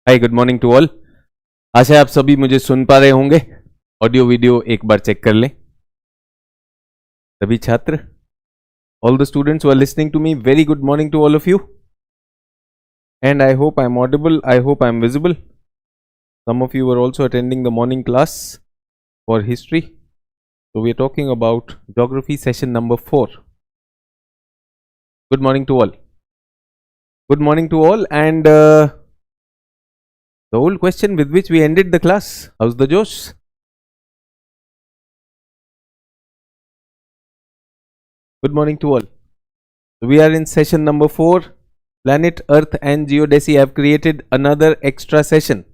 Hi, good morning to all. आशा है आप सभी मुझे सुन पा रहे होंगे। ऑडियो वीडियो एक बार चेक कर लें सभी छात्र। All the students who are listening to me, very good morning to all of you. And I hope I am audible, I hope I am visible. Some of you are also attending the morning class for history. So we are talking about geography session number 4. Good morning to all. Good morning to all. And the old question with which we ended the class, how's the Josh? Good morning to all. So we are in session number 4. Planet Earth and Geodesy have created another extra session.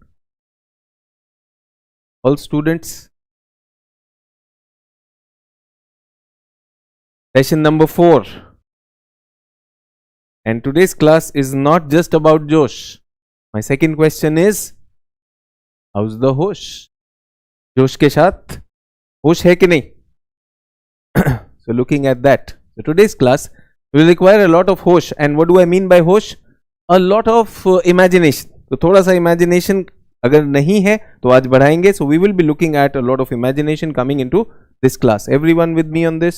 All students, session number 4, and today's class is not just about Josh. My second question is, how's the hosh? Josh के साथ होश है कि नहीं? So looking at that, so today's class will require a lot of hosh. And what do I mean by hosh? A lot of imagination. तो थोड़ा सा imagination अगर नहीं है तो आज बढ़ाएंगे. So we will be looking at a lot of imagination coming into this class. Everyone with me on this?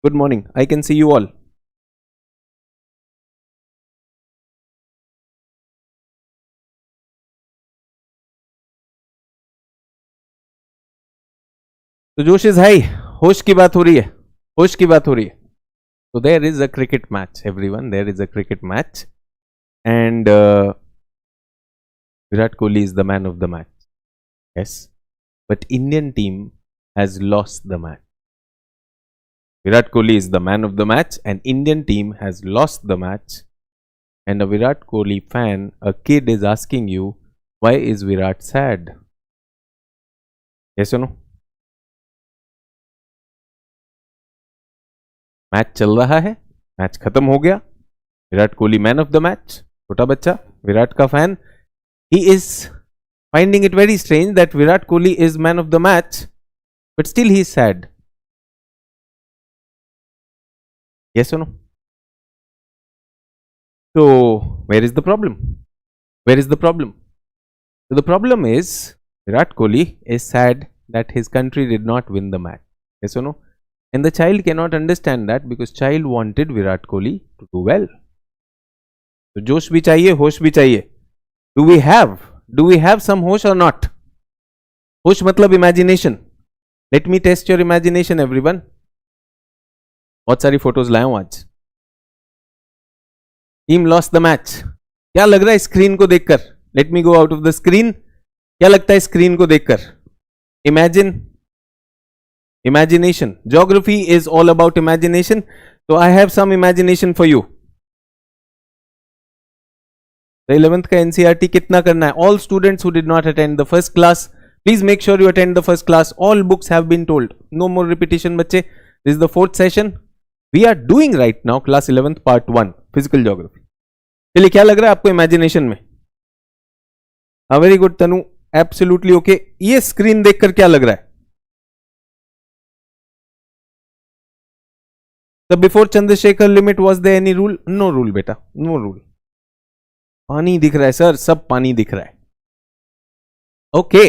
Good morning. I can see you all. तो जोश इज हाई. होश की बात हो रही है. होश की बात हो रही है. So there is a cricket match, everyone. There is a cricket match. And Virat Kohli is the man of the match. Yes. But Indian team has lost the match. Virat Kohli is the man of the match and Indian team has lost the match. And a Virat Kohli fan, a kid is asking you, why is Virat sad? Yes or no? Match चल रहा है, match खत्म हो गया. Virat Kohli man of the match. छोटा बच्चा विराट का fan, he is finding it very strange that Virat Kohli is man of the match but still he is sad. Yes और no? So where is the problem? Where is the problem? So the problem is Virat Kohli is sad that his country did not win the match. Yes or no? And the child cannot understand that because child wanted Virat Kohli to do well. So जोश भी चाहिए, होश भी चाहिए. Do we have some होश or not? होश मतलब imagination. Let me test your imagination, everyone. बहुत सारी फोटोज लाया हूं आज. Team lost the match. क्या लग रहा है स्क्रीन को देखकर? Let me go out of the screen. क्या लगता है स्क्रीन को देखकर? Imagination. Geography is all about imagination. So I have some imagination for you. The 11th का NCERT कितना करना है? All students who did not attend the first class, please make sure you attend the first class. All books have been told. No more repetition, बच्चे. This is the 4th session. We are doing right now class 11th part 1, physical geography. चलिए, क्या लग रहा है आपको imagination में? हाँ, very good तनु, absolutely okay. ये स्क्रीन देखकर क्या लग रहा है? The before Chandrasekhar limit, was there any rule? No rule बेटा, no rule. पानी दिख रहा है सर, सब पानी दिख रहा है. Okay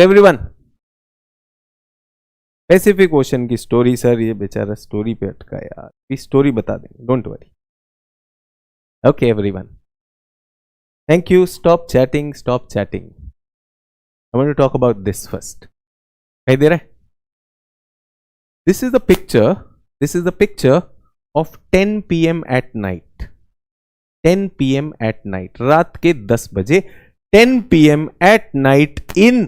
everyone. पैसिफिक ओशन की स्टोरी सर, ये बेचारा स्टोरी पे अटका यार. इस स्टोरी बता देंगे, don't worry. Okay everyone, thank you. Stop chatting, stop chatting. I want to talk about this first. दिखाई दे रहा है? This is the picture. This is the picture of 10 PM at night. 10 PM at night. रात के 10 बजे. 10 PM at night in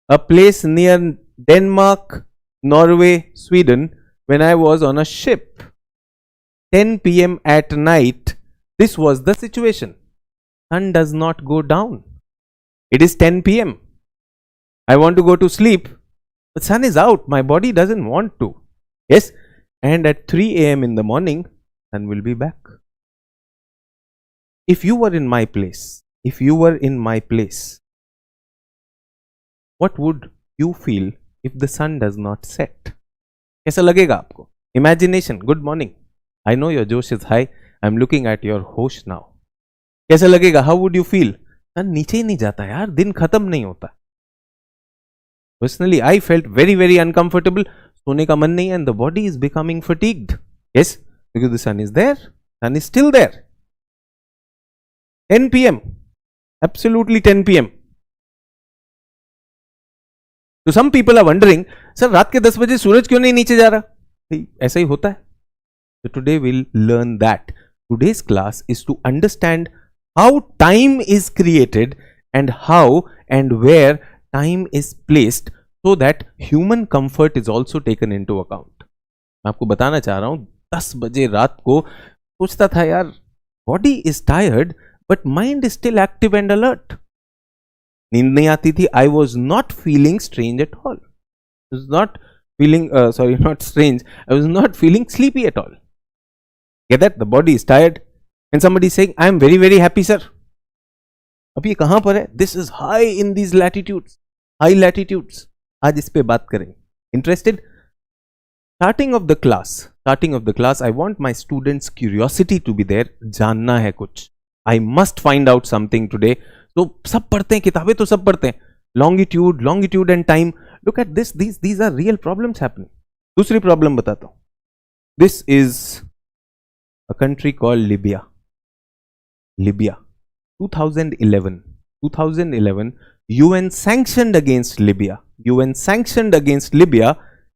a place near Denmark, Norway, Sweden, when I was on a ship. 10 PM at night. This was the situation. Sun does not go down. It is 10 PM. I want to go to sleep. The sun is out. My body doesn't want to. Yes, and at 3 AM in the morning, sun will be back. If you were in my place, what would you feel if the sun does not set? कैसा लगेगा आपको? Imagination. Good morning. I know your Josh is high. I am looking at your होश now. कैसा लगेगा? How would you feel? नीचे ही नहीं जाता यार, दिन खत्म नहीं होता. Personally I felt very very uncomfortable. सोने का मन नहीं है, and the body is becoming fatigued. Yes, because the sun is there, sun is still there. 10 p.m. Absolutely 10 p.m. So some people are wondering, sir रात के 10 बजे सूरज क्यों नहीं नीचे जा रहा? ऐसा ही होता है. So today we'll learn that. Today's class is to understand how time is created and how and where time is placed so that human comfort is also taken into account. मैं आपको बताना चाह रहा हूं, 10 बजे रात को सोचता था यार, body is tired but mind is still active and alert. नींद नहीं आती थी. I was not feeling strange at all. I was not feeling, not strange. I was not feeling sleepy at all. Get that? The body is tired. And somebody is saying, I am very, very happy, sir. अब ये कहां पर है? This is high in these latitudes. High latitudes. आज इस पे बात करें. Interested? Starting of the class, I want my students' curiosity to be there. जानना है कुछ. I must find out something today. तो सब पढ़ते हैं, किताबें तो सब पढ़ते हैं. Longitude and time. Look at this. These are real problems happening. दूसरी प्रॉब्लम बताता हूं. This is a country called Libya. 2011. UN sanctioned against Libya.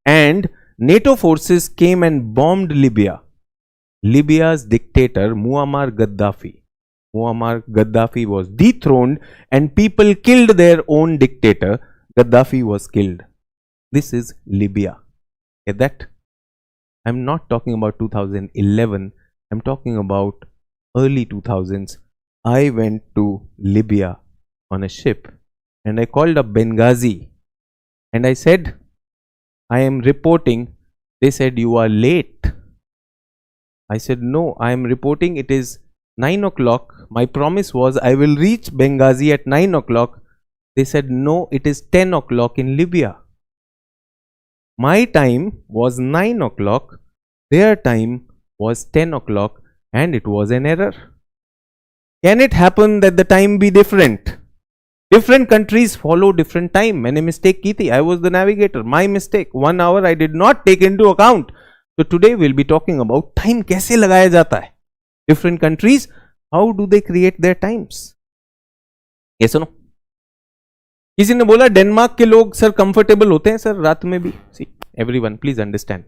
And NATO forces came and bombed Libya. Libya's dictator Muammar Gaddafi was dethroned and people killed their own dictator. Gaddafi was killed. This is Libya. Get that? I'm not talking about 2011. I'm talking about early 2000s. I went to Libya on a ship and I called up Benghazi and I said, I am reporting. They said, you are late. I said, no, I am reporting. It is 9 o'clock. My promise was I will reach Benghazi at 9 o'clock. They said, no, it is 10 o'clock in Libya. My time was 9 o'clock. Their time was 10 o'clock and it was an error. Can it happen that the time be different? Different countries follow different time. मैंने mistake की थी. I was the navigator. My mistake. 1 hour I did not take into account. So today we'll be talking about time कैसे लगाया जाता है. Different countries, how do they create their times? Yes or no? किसी ने बोला Denmark के लोग sir comfortable होते हैं सर रात में भी. See, everyone, please understand.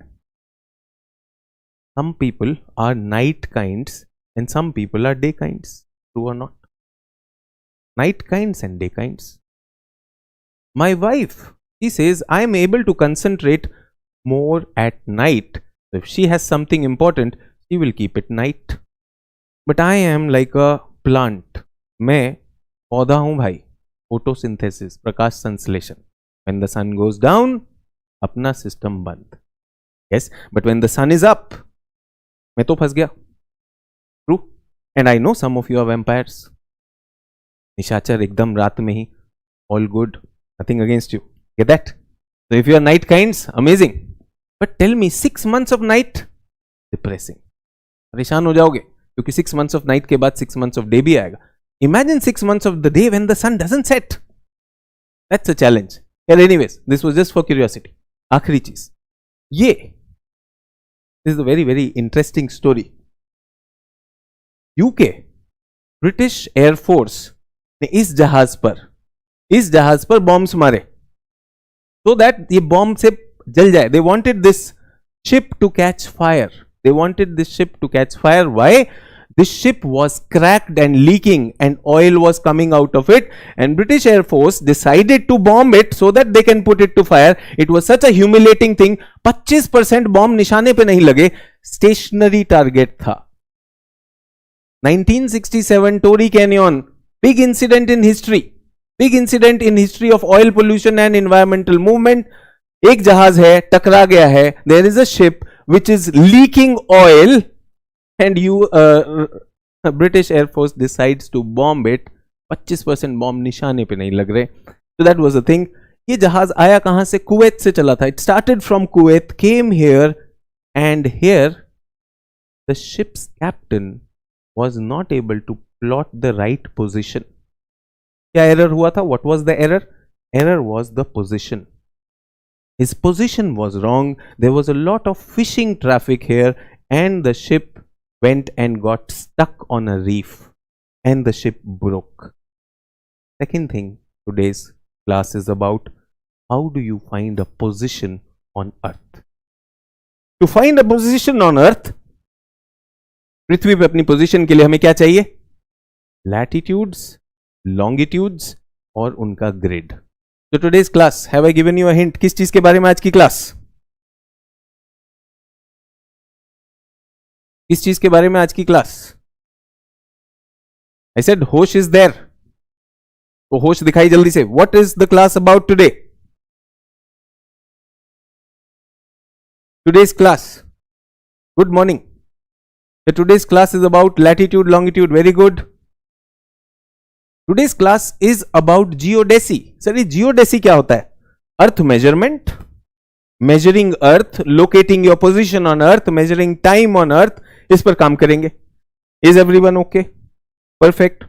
Some people are night kinds and some people are day kinds. True or not? Night kinds and day kinds. My wife, she says, I am able to concentrate more at night. So if she has something important, she will keep it night. But I am like a plant. मैं पौधा हूं भाई. Photosynthesis, प्रकाश संश्लेषण. When the sun goes down, अपना system बंद. Yes, but when the sun is up, मैं तो फंस गया. True. And I know some of you are vampires. निशाचर एकदम रात में ही. All good. Nothing against you. Get that? So if you are night kinds, amazing. But tell me, 6 months of night, depressing. परेशान हो जाओगे क्योंकि 6 months of night के बाद 6 months of day भी आएगा. Imagine 6 months of the day when the sun doesn't set. That's a challenge. Well, anyways, this was just for curiosity. आखिरी चीज ये. This is a very very interesting story. UK, British Air Force ने इस जहाज पर bombs मारे so that ये bomb से जल जाए. They wanted this ship to catch fire. Why? This ship was cracked and leaking and oil was coming out of it, and British Air Force decided to bomb it so that they can put it to fire. It was such a humiliating thing. 25% bomb निशाने पे नहीं लगे. Stationery target था. 1967 Tory Canyon, big incident in history of oil pollution and environmental movement. एक जहाज है, टकरा गया है. There is a ship which is leaking oil and British Air Force decides to bomb it. 25% bomb निशाने पे नहीं लग रहे. So that was the thing. ये जहाज आया कहां से? कुवैत से चला था. It started from Kuwait, came here, and here the ship's captain was not able to plot the right position. क्या error हुआ था? What was the error? Error was the position. His position was wrong. There was a lot of fishing traffic here, and the ship went and got stuck on a reef, and the ship broke. Second thing, today's class is about how do you find a position on Earth. To find a position on Earth, पृथ्वी पे अपनी position के लिए हमें क्या चाहिए? Latitudes, longitudes और उनका grid. तो today's class, have I given you a hint? किस चीज के बारे में आज की क्लास? किस चीज के बारे में आज की क्लास? आई सेड होश इज देयर. तो होश दिखाई जल्दी से. What is the class about today? Today's class, good morning. Today's class is about latitude, longitude. Very good. Today's class is about geodesy. Sir, geodesy क्या होता है? Earth measurement, measuring Earth, locating your position on Earth, measuring time on Earth. इस पर काम करेंगे. Is everyone okay? Perfect.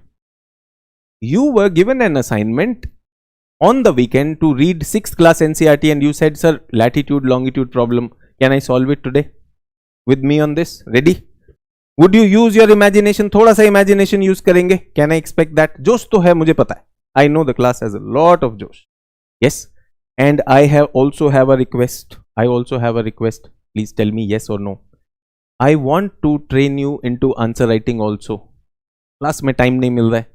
You were given an assignment on the weekend to read 6th class NCERT and you said, sir, latitude, longitude problem. Can I solve it today? With me on this? Ready? Would you use your imagination? थोड़ा सा imagination use करेंगे. Can I expect that? जोश तो है, मुझे पता है. I know the class has a lot of जोश. Yes. And I also have a request. Please tell me yes or no. I want to train you into answer writing also. Class में time नहीं मिल रहा है.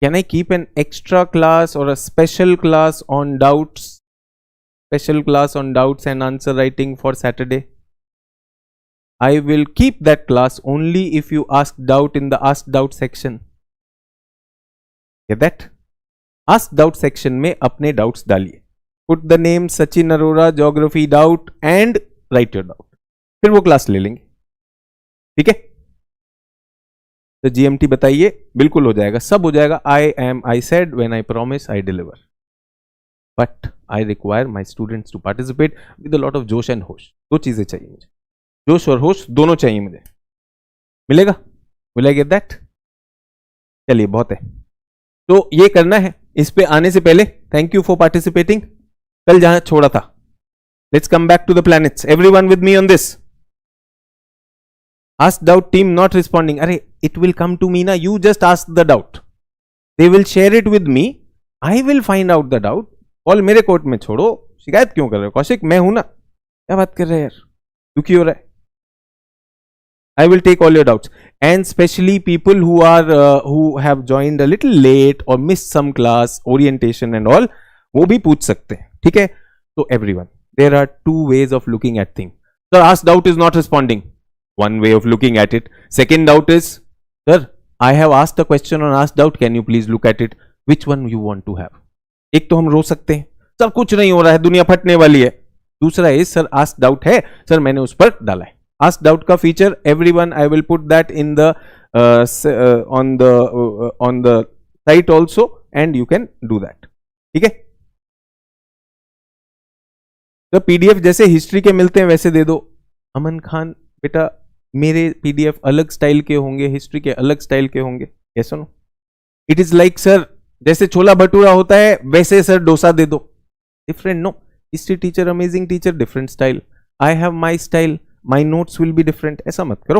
Can I keep an extra class or a special class on doubts? Special class on doubts and answer writing for Saturday. I will keep that class only if you ask doubt in the ask doubt section. Get that? Ask doubt section में अपने doubts डालिए. Put the name Sachin Arora, geography doubt and write your doubt. फिर वो class ले लेंगे. ठीक है? तो GMT बताइए. बिल्कुल हो जाएगा, सब हो जाएगा. I said when I promise I deliver. But I require my students to participate with a lot of जोश and होश. दो चीजें चाहिए मुझे. जोश और होश दोनों चाहिए मुझे. मिलेगा? Will I get that? चलिए, बहुत है. तो ये करना है. इस पे आने से पहले थैंक यू फॉर पार्टिसिपेटिंग. कल जहां छोड़ा था, let's come back to the planets. Everyone with me on this. Ask doubt team not responding. अरे, it will come to me ना. You just ask the doubt. They will share it with me. I will find out the doubt. All मेरे court में छोड़ो. शिकायत क्यों कर रहे हो? कौशिक, मैं हूं ना. क्या बात कर रहे हैं यार? दुखी हो रहा है. I will take all your doubts, and especially people who have joined a little late or missed some class, orientation and all, वो भी पूछ सकते हैं. ठीक है? तो everyone, there are two ways of looking at things. Sir, ask doubt is not responding. One way of looking at it. Second doubt is, sir, I have asked a question on ask doubt. Can you please look at it? Which one you want to have? एक तो हम रो सकते हैं, sir कुछ नहीं हो रहा है, दुनिया फटने वाली है. दूसरा है, सर आस्क डाउट है, सर मैंने उस पर डाला है. Ask doubt का feature, everyone, I will put that in the on the site also, and you can do that. ठीक है? तो PDF जैसे हिस्ट्री के मिलते हैं वैसे दे दो. अमन खान बेटा, मेरे PDF अलग स्टाइल के होंगे, हिस्ट्री के अलग स्टाइल के होंगे. ऐसा no. It is like sir, जैसे छोला भटूरा होता है वैसे सर डोसा दे दो. Different. No. History teacher amazing teacher, different style. I have my style, my notes will be different. ऐसा मत करो.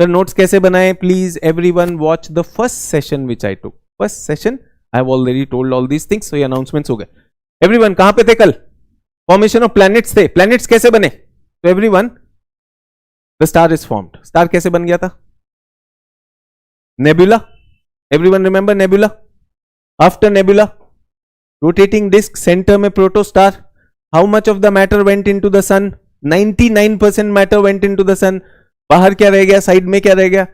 सर नोट्स कैसे बनाए? Please everyone watch the first session which I took. First session I have already told all these things. So ये announcements हो गए. Everyone कहां पे थे कल? फॉर्मेशन ऑफ प्लैनेट्स थे. प्लैनेट्स कैसे बने? तो everyone, the star is formed. Star कैसे बन गया था? Nebula. Everyone remember nebula? After nebula, rotating disc, centre में protostar. How much of the matter went into the sun? 99% matter went into the sun. बाहर क्या रह गया? साइड में क्या रह गया?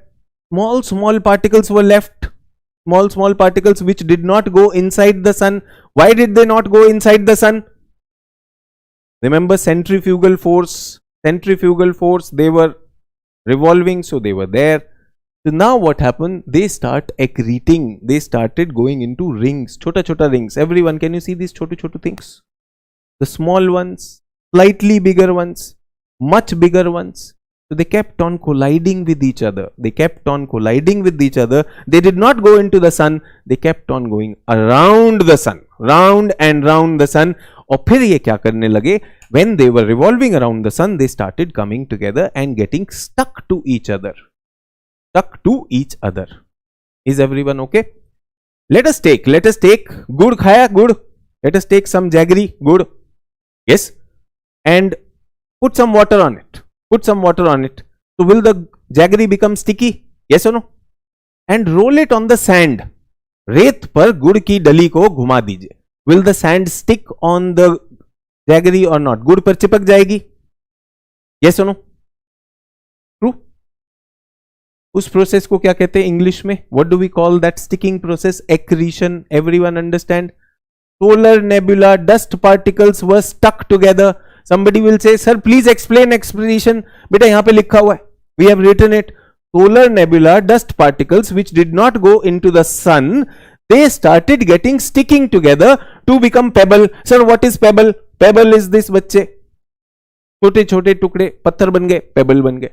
small particles were left. Small particles which did not go inside the sun. Why did they not go inside the sun? Remember centrifugal force. They were revolving, so they were there. So now what happened? They start accreting. They started going into rings, chota rings. Everyone, can you see these chota things? The small ones, slightly bigger ones, much bigger ones, So they kept on colliding with each other. They kept on colliding with each other. They did not go into the sun. They kept on going around the sun, round and round the sun. और फिर ये क्या करने लगे? When they were revolving around the sun, they started coming together and getting stuck to each other. Stuck to each other. Is everyone okay? Let us take good khaya, good. Let us take some jaggery, good. Yes. And put some water on it. Put some water on it. So will the jaggery become sticky? Yes or no? And roll it on the sand. रेत पर गुड़ की डली को घुमा दीजिए. Will the sand stick on the jaggery or not? गुड़ पर चिपक जाएगी. Yes or no? True. उस प्रोसेस को क्या कहते हैं इंग्लिश में? What do we call that sticking process? Accretion. Everyone understand? Solar nebula dust particles were stuck together. Somebody will say, sir, please explain accretion. बेटा यहाँ पे लिखा हुआ है. We have written it. Solar nebula dust particles which did not go into the sun, they started getting sticking together to become pebble. Sir, what is pebble? Pebble is this बच्चे. छोटे छोटे टुकड़े पत्थर बन गए, pebble बन गए.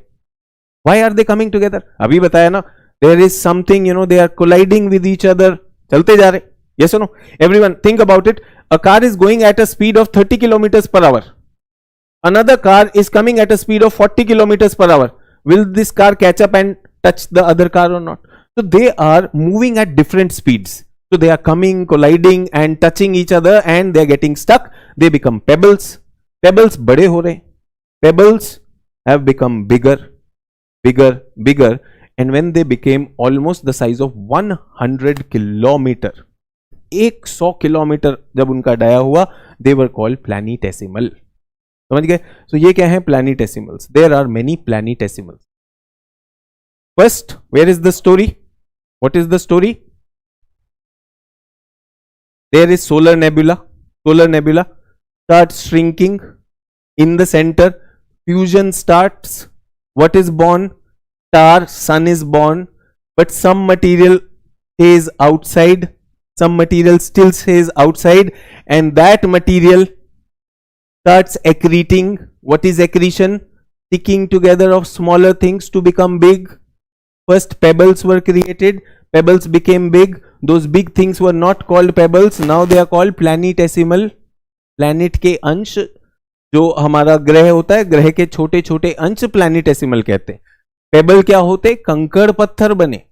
Why are they coming together? अभी बताया ना. There is something, they are colliding with each other. चलते जा रहे. Yes or no? Everyone, think about it. A car is going at a speed of 30 kilometers per hour. Another car is coming at a speed of 40 kilometers per hour. Will this car catch up and touch the other car or not? So they are moving at different speeds. So they are coming, colliding and touching each other and they are getting stuck. They become pebbles. Pebbles बड़े हो रहे. Pebbles have become bigger, bigger, bigger, and when they became almost the size of 100 kilometer, 100 kilometre जब उनका dia हुआ, they were called planetesimal. समझ गए? So ये क्या है? Planetesimals. There are many planetesimals. First, where is the story? What is the story? There is solar nebula. Solar nebula starts shrinking. In the center, fusion starts. What is born? Star, sun is born. But some material stays outside. Some material still stays outside. And that material starts accreting. What is accretion? Sticking together of smaller things to become big. First pebbles were created. Pebbles became big. Those big things were not called pebbles. Now they are called planetesimal. Planet के अंश जो हमारा ग्रह होता है, ग्रह के छोटे छोटे अंश planetesimal कहते हैं. Pebble क्या होते? कंकड़ पत्थर बने.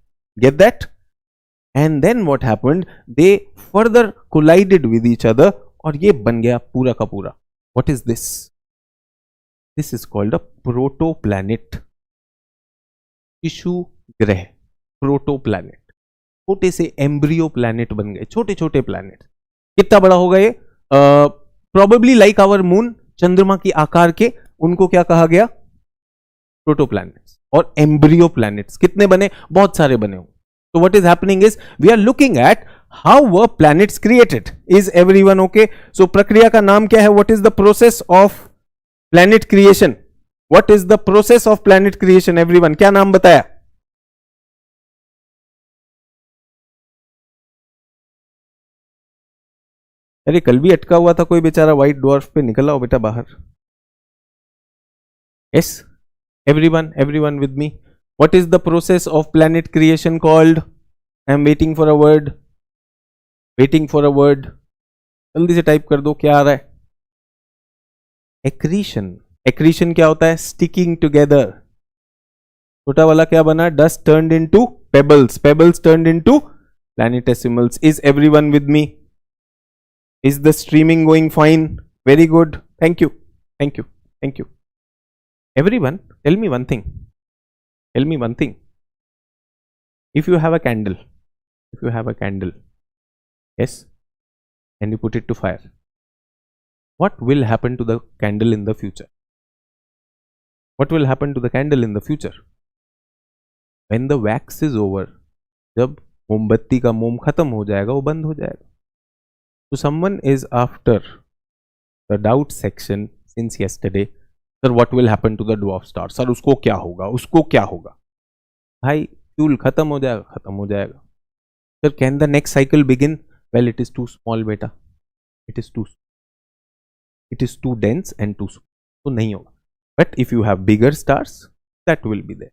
Get that? And then what happened? They further collided with each other और ये बन गया पूरा का पूरा. What is this? This is called a protoplanet. शिशु ग्रह, प्रोटोप्लैनेट. छोटे से एम्ब्रियो प्लैनेट बन गए, छोटे छोटे प्लैनेट. कितना बड़ा होगा ये? प्रोबेबली लाइक आवर मून, चंद्रमा की आकार के. उनको क्या कहा गया? प्रोटोप्लैनेट्स. और एम्ब्रियो प्लैनेट्स कितने बने? बहुत सारे बने हो. So what is happening is we are looking at how were planets created. Is everyone okay? So प्रक्रिया का नाम क्या है? What is the process of planet creation? What is the process of planet creation? Everyone, क्या नाम बताया? अरे कल भी अटका हुआ था कोई बेचारा व्हाइट ड्वार्फ पे. निकला हो बेटा बाहर. Yes, everyone with me. What is the process of planet creation called? I am waiting for a word. Waiting for a word. जल्दी से टाइप कर दो, क्या आ रहा है? Accretion. Accretion क्या होता है? Sticking together. छोटा वाला क्या बना? Dust turned into pebbles. Pebbles turned into planetesimals. Is everyone with me? Is the streaming going fine? Very good. Thank you. Thank you. Thank you. Everyone, tell me one thing. Tell me one thing. If you have a candle, yes, and you put it to fire, what will happen to the candle in the future? What will happen to the candle in the future? When the wax is over, जब मोमबत्ती का मोम खत्म हो जाएगा, वो बंद हो जाएगा. So someone is after the doubt section since yesterday. Sir, what will happen to the dwarf star? Sir, उसको क्या होगा? उसको क्या होगा? भाई फ्यूल खत्म हो जाएगा, खत्म हो जाएगा. Sir, can the next cycle begin? Well, it is too small, बेटा. It is too dense and too small. तो नहीं होगा. But if you have bigger stars, that will be there.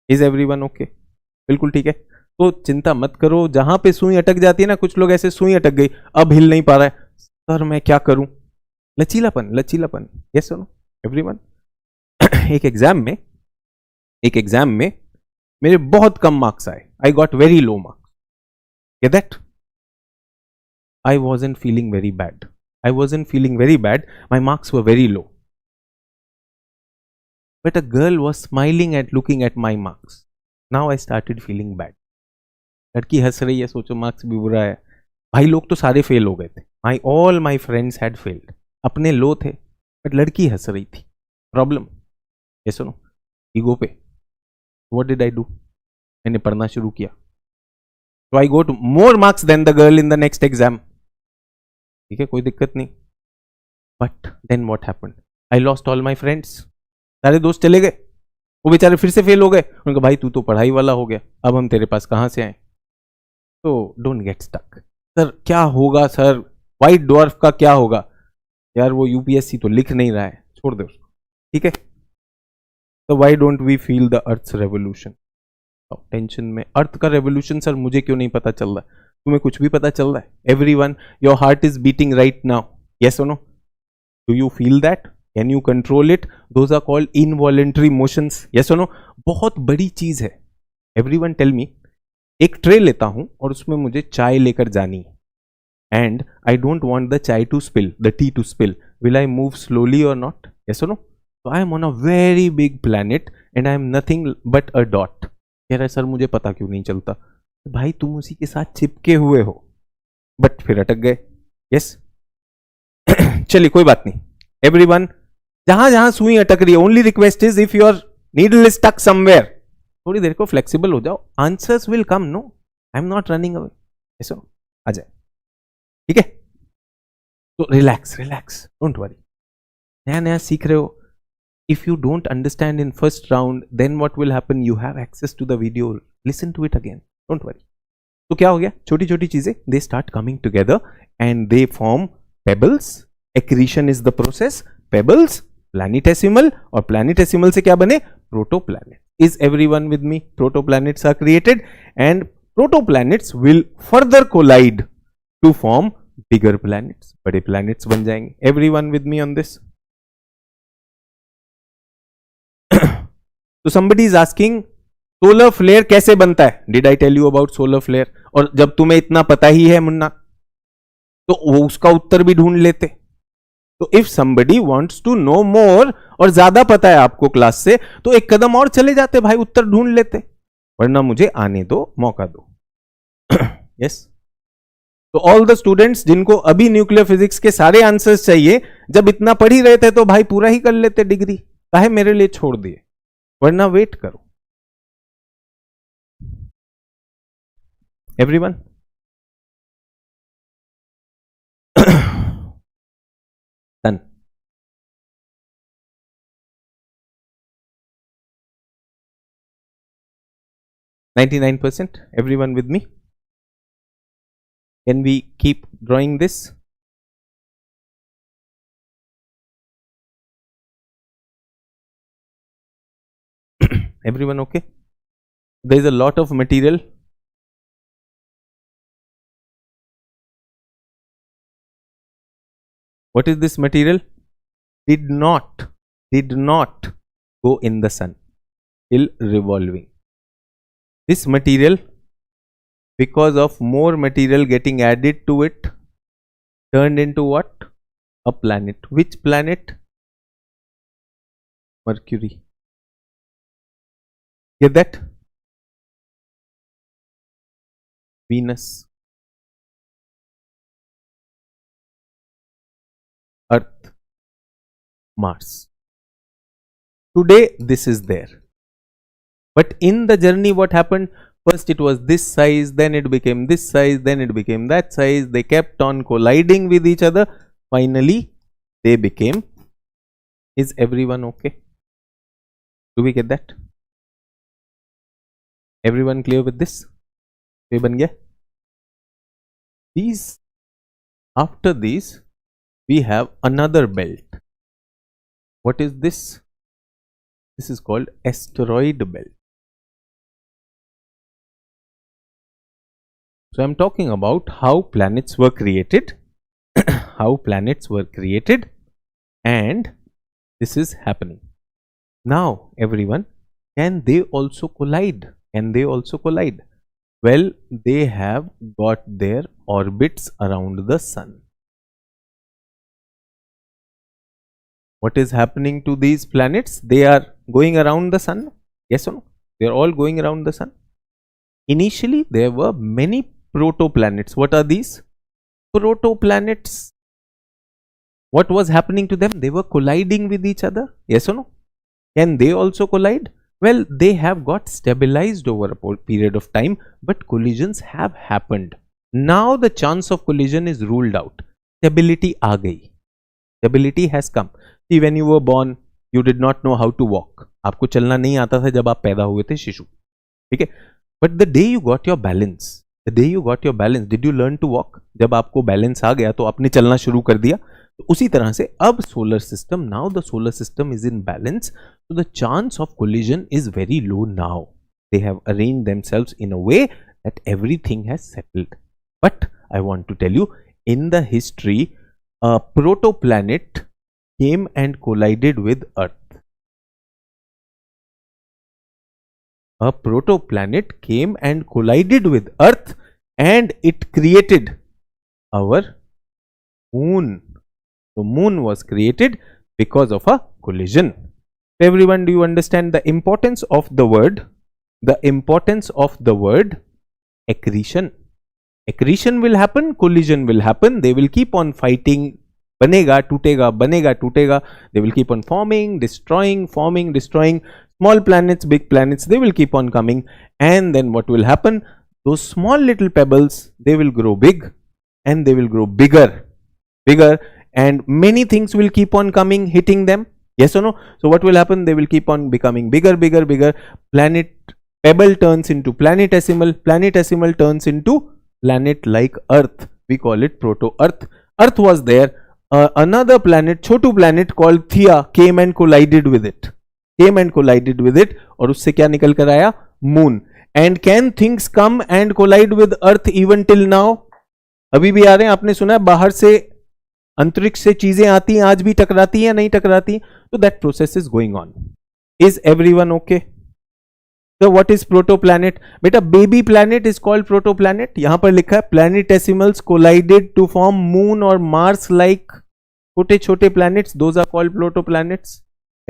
Is everyone okay? बिल्कुल ठीक है. तो चिंता मत करो, जहां पे सुई अटक जाती है ना, कुछ लोग ऐसे सुई अटक गई, अब हिल नहीं पा रहा है, सर मैं क्या करूं? लचीलापन, लचीलापन. यस और नो एवरीवन? एक एग्जाम में, एक एग्जाम में मेरे बहुत कम मार्क्स आए. I got very low marks. Get that? I wasn't feeling very bad. I wasn't feeling very bad. My marks were very low. But a girl was smiling at looking at my marks. Now I started feeling bad. लड़की हंस रही है, सोचो marks भी बुरा है. भाई लोग तो सारे फेल हो गए थे. All my friends had failed. अपने लो थे, बट लड़की हंस रही थी. प्रॉब्लम? ये सुनो, ईगो पे. What did I do? मैंने पढ़ना शुरू किया. So I got more marks than the girl in the next exam. ठीक है, कोई दिक्कत नहीं. But then what happened? I lost all my friends. सारे दोस्त चले गए, वो बेचारे फिर से फेल हो गए. उनका भाई तू तो पढ़ाई वाला हो गया, अब हम तेरे पास कहां से आए? तो डोंट गेट स्टक. सर क्या होगा सर, व्हाइट ड्वार्फ का क्या होगा? यार वो यूपीएससी तो लिख नहीं रहा है, छोड़ दे उसको. ठीक है. तो why don't we feel the earth's revolution? Tension में अर्थ का रेवोल्यूशन सर मुझे क्यों नहीं पता चल रहा? तुम्हें कुछ भी पता चल रहा है? Everyone, your heart is beating right now. Yes और no? Do you feel that? Can you control it? Those are called involuntary motions. Yes और नो? बहुत बड़ी चीज है. एवरीवन टेल मी, एक ट्रे लेता हूं और उसमें मुझे चाय लेकर जानी है, and I don't want the chai to spill, the tea to spill. Will I move slowly और नॉट? यस और no? So I am on a very big planet and I am nothing but a dot. कह रहा है sir मुझे पता क्यों नहीं चलता? भाई तुम उसी के साथ चिपके हुए हो, बट फिर अटक गए. यस. चलिए कोई बात नहीं. एवरीवन, जहां जहां सुई अटक रही है, only request is if your needle is stuck somewhere, थोड़ी देर को फ्लेक्सिबल हो जाओ. Answers will come. No, I am not running away. Yes, आ जाए. ठीक है. तो रिलैक्स, रिलैक्स, डोंट वरी. नया नया सीख रहे हो. If you don't understand in first round, then what will happen? You have access to the video. Listen to it again. Don't worry. तो क्या हो गया? छोटी छोटी चीजें they start coming together and they form pebbles. Accretion is the process. Pebbles, planetesimal, और planetesimal से क्या बने? Protoplanet. Is everyone with me? Protoplanets are created and protoplanets will further collide to form bigger planets. बड़े planets बन जाएंगे. Everyone with me on this? तो somebody is asking, solar flare कैसे बनता है? Did I tell you about solar flare? और जब तुम्हें इतना पता ही है मुन्ना, तो वो उसका उत्तर भी ढूंढ लेते. तो if somebody wants to know more, और ज्यादा पता है आपको क्लास से, तो एक कदम और चले जाते भाई, उत्तर ढूंढ लेते. वरना मुझे आने दो, मौका दो. यस. तो ऑल द स्टूडेंट्स जिनको अभी न्यूक्लियर फिजिक्स के सारे आंसर्स चाहिए, जब इतना पढ़ ही रहे थे तो भाई पूरा ही कर लेते डिग्री. काहे मेरे लिए छोड़ दिए? वरना वेट करो. Everyone, done. $99%. Everyone with me? Can we keep drawing this? Everyone okay? There is a lot of material. What is this material? Did not go in the sun, still revolving. This material, because of more material getting added to it, turned into what? A planet. Which planet? Mercury. Get that? Venus, Earth, Mars. Today this is there. But in the journey what happened? First it was this size, then it became this size, then it became that size. They kept on colliding with each other. Finally they became. Is everyone okay? Do we get that? Everyone clear with this? ये बन गया. These, after these we have another belt. What is this? This is called asteroid belt. So I'm talking about how planets were created, how planets were created, and this is happening. Now everyone, can they also collide? Can they also collide? Well, they have got their orbits around the sun. What is happening to these planets? They are going around the sun. Yes or no? They are all going around the sun. Initially, there were many protoplanets. What are these? Protoplanets. What was happening to them? They were colliding with each other. Yes or no? Can they also collide? Well, they have got stabilized over a period of time, but collisions have happened. Now the chance of collision is ruled out. Stability aa gayi. Stability has come. See, when you were born, you did not know how to walk. आपको चलना नहीं आता था जब आप पैदा हुए थे शिशु, ठीक है? But the day you got your balance, the day you got your balance, did you learn to walk? जब आपको बैलेंस आ गया तो आपने चलना शुरू कर दिया. तो उसी तरह से अब solar system, now the solar system is in balance, so the chance of collision is very low now. They have arranged themselves in a way that everything has settled. But I want to tell you, in the history, a protoplanet came and collided with Earth. A protoplanet came and collided with Earth, and it created our moon. The moon was created because of a collision. Everyone, do you understand the importance of the word? The importance of the word accretion. Accretion will happen, collision will happen. They will keep on fighting. बनेगा टूटेगा, बनेगा टूटेगा. They will keep on forming, destroying, forming, destroying. Small planets, big planets, they will keep on coming. And then what will happen? Those small little pebbles, they will grow big, and they will grow bigger, bigger, and many things will keep on coming, hitting them. Yes or no? So what will happen? They will keep on becoming bigger, bigger, bigger. Planet pebble turns into planetesimal. Planetesimal turns into planet like Earth. We call it proto-Earth. Earth was there. Another planet, Chhotu planet called Thea, came and collided with it. Came and collided with it. और उससे क्या निकल कर आया? Moon. And can things come and collide with Earth even till now? अभी भी आ रहे हैं. आपने सुना है बाहर से अंतरिक्ष से चीजें आती हैं, आज भी टकराती हैं, नहीं टकराती? So that process is going on. Is everyone okay? So what is protoplanet? बेटा baby planet is called protoplanet. यहाँ पर लिखा है planetesimals collided to form moon or Mars like छोटे छोटे planets. Those are called protoplanets.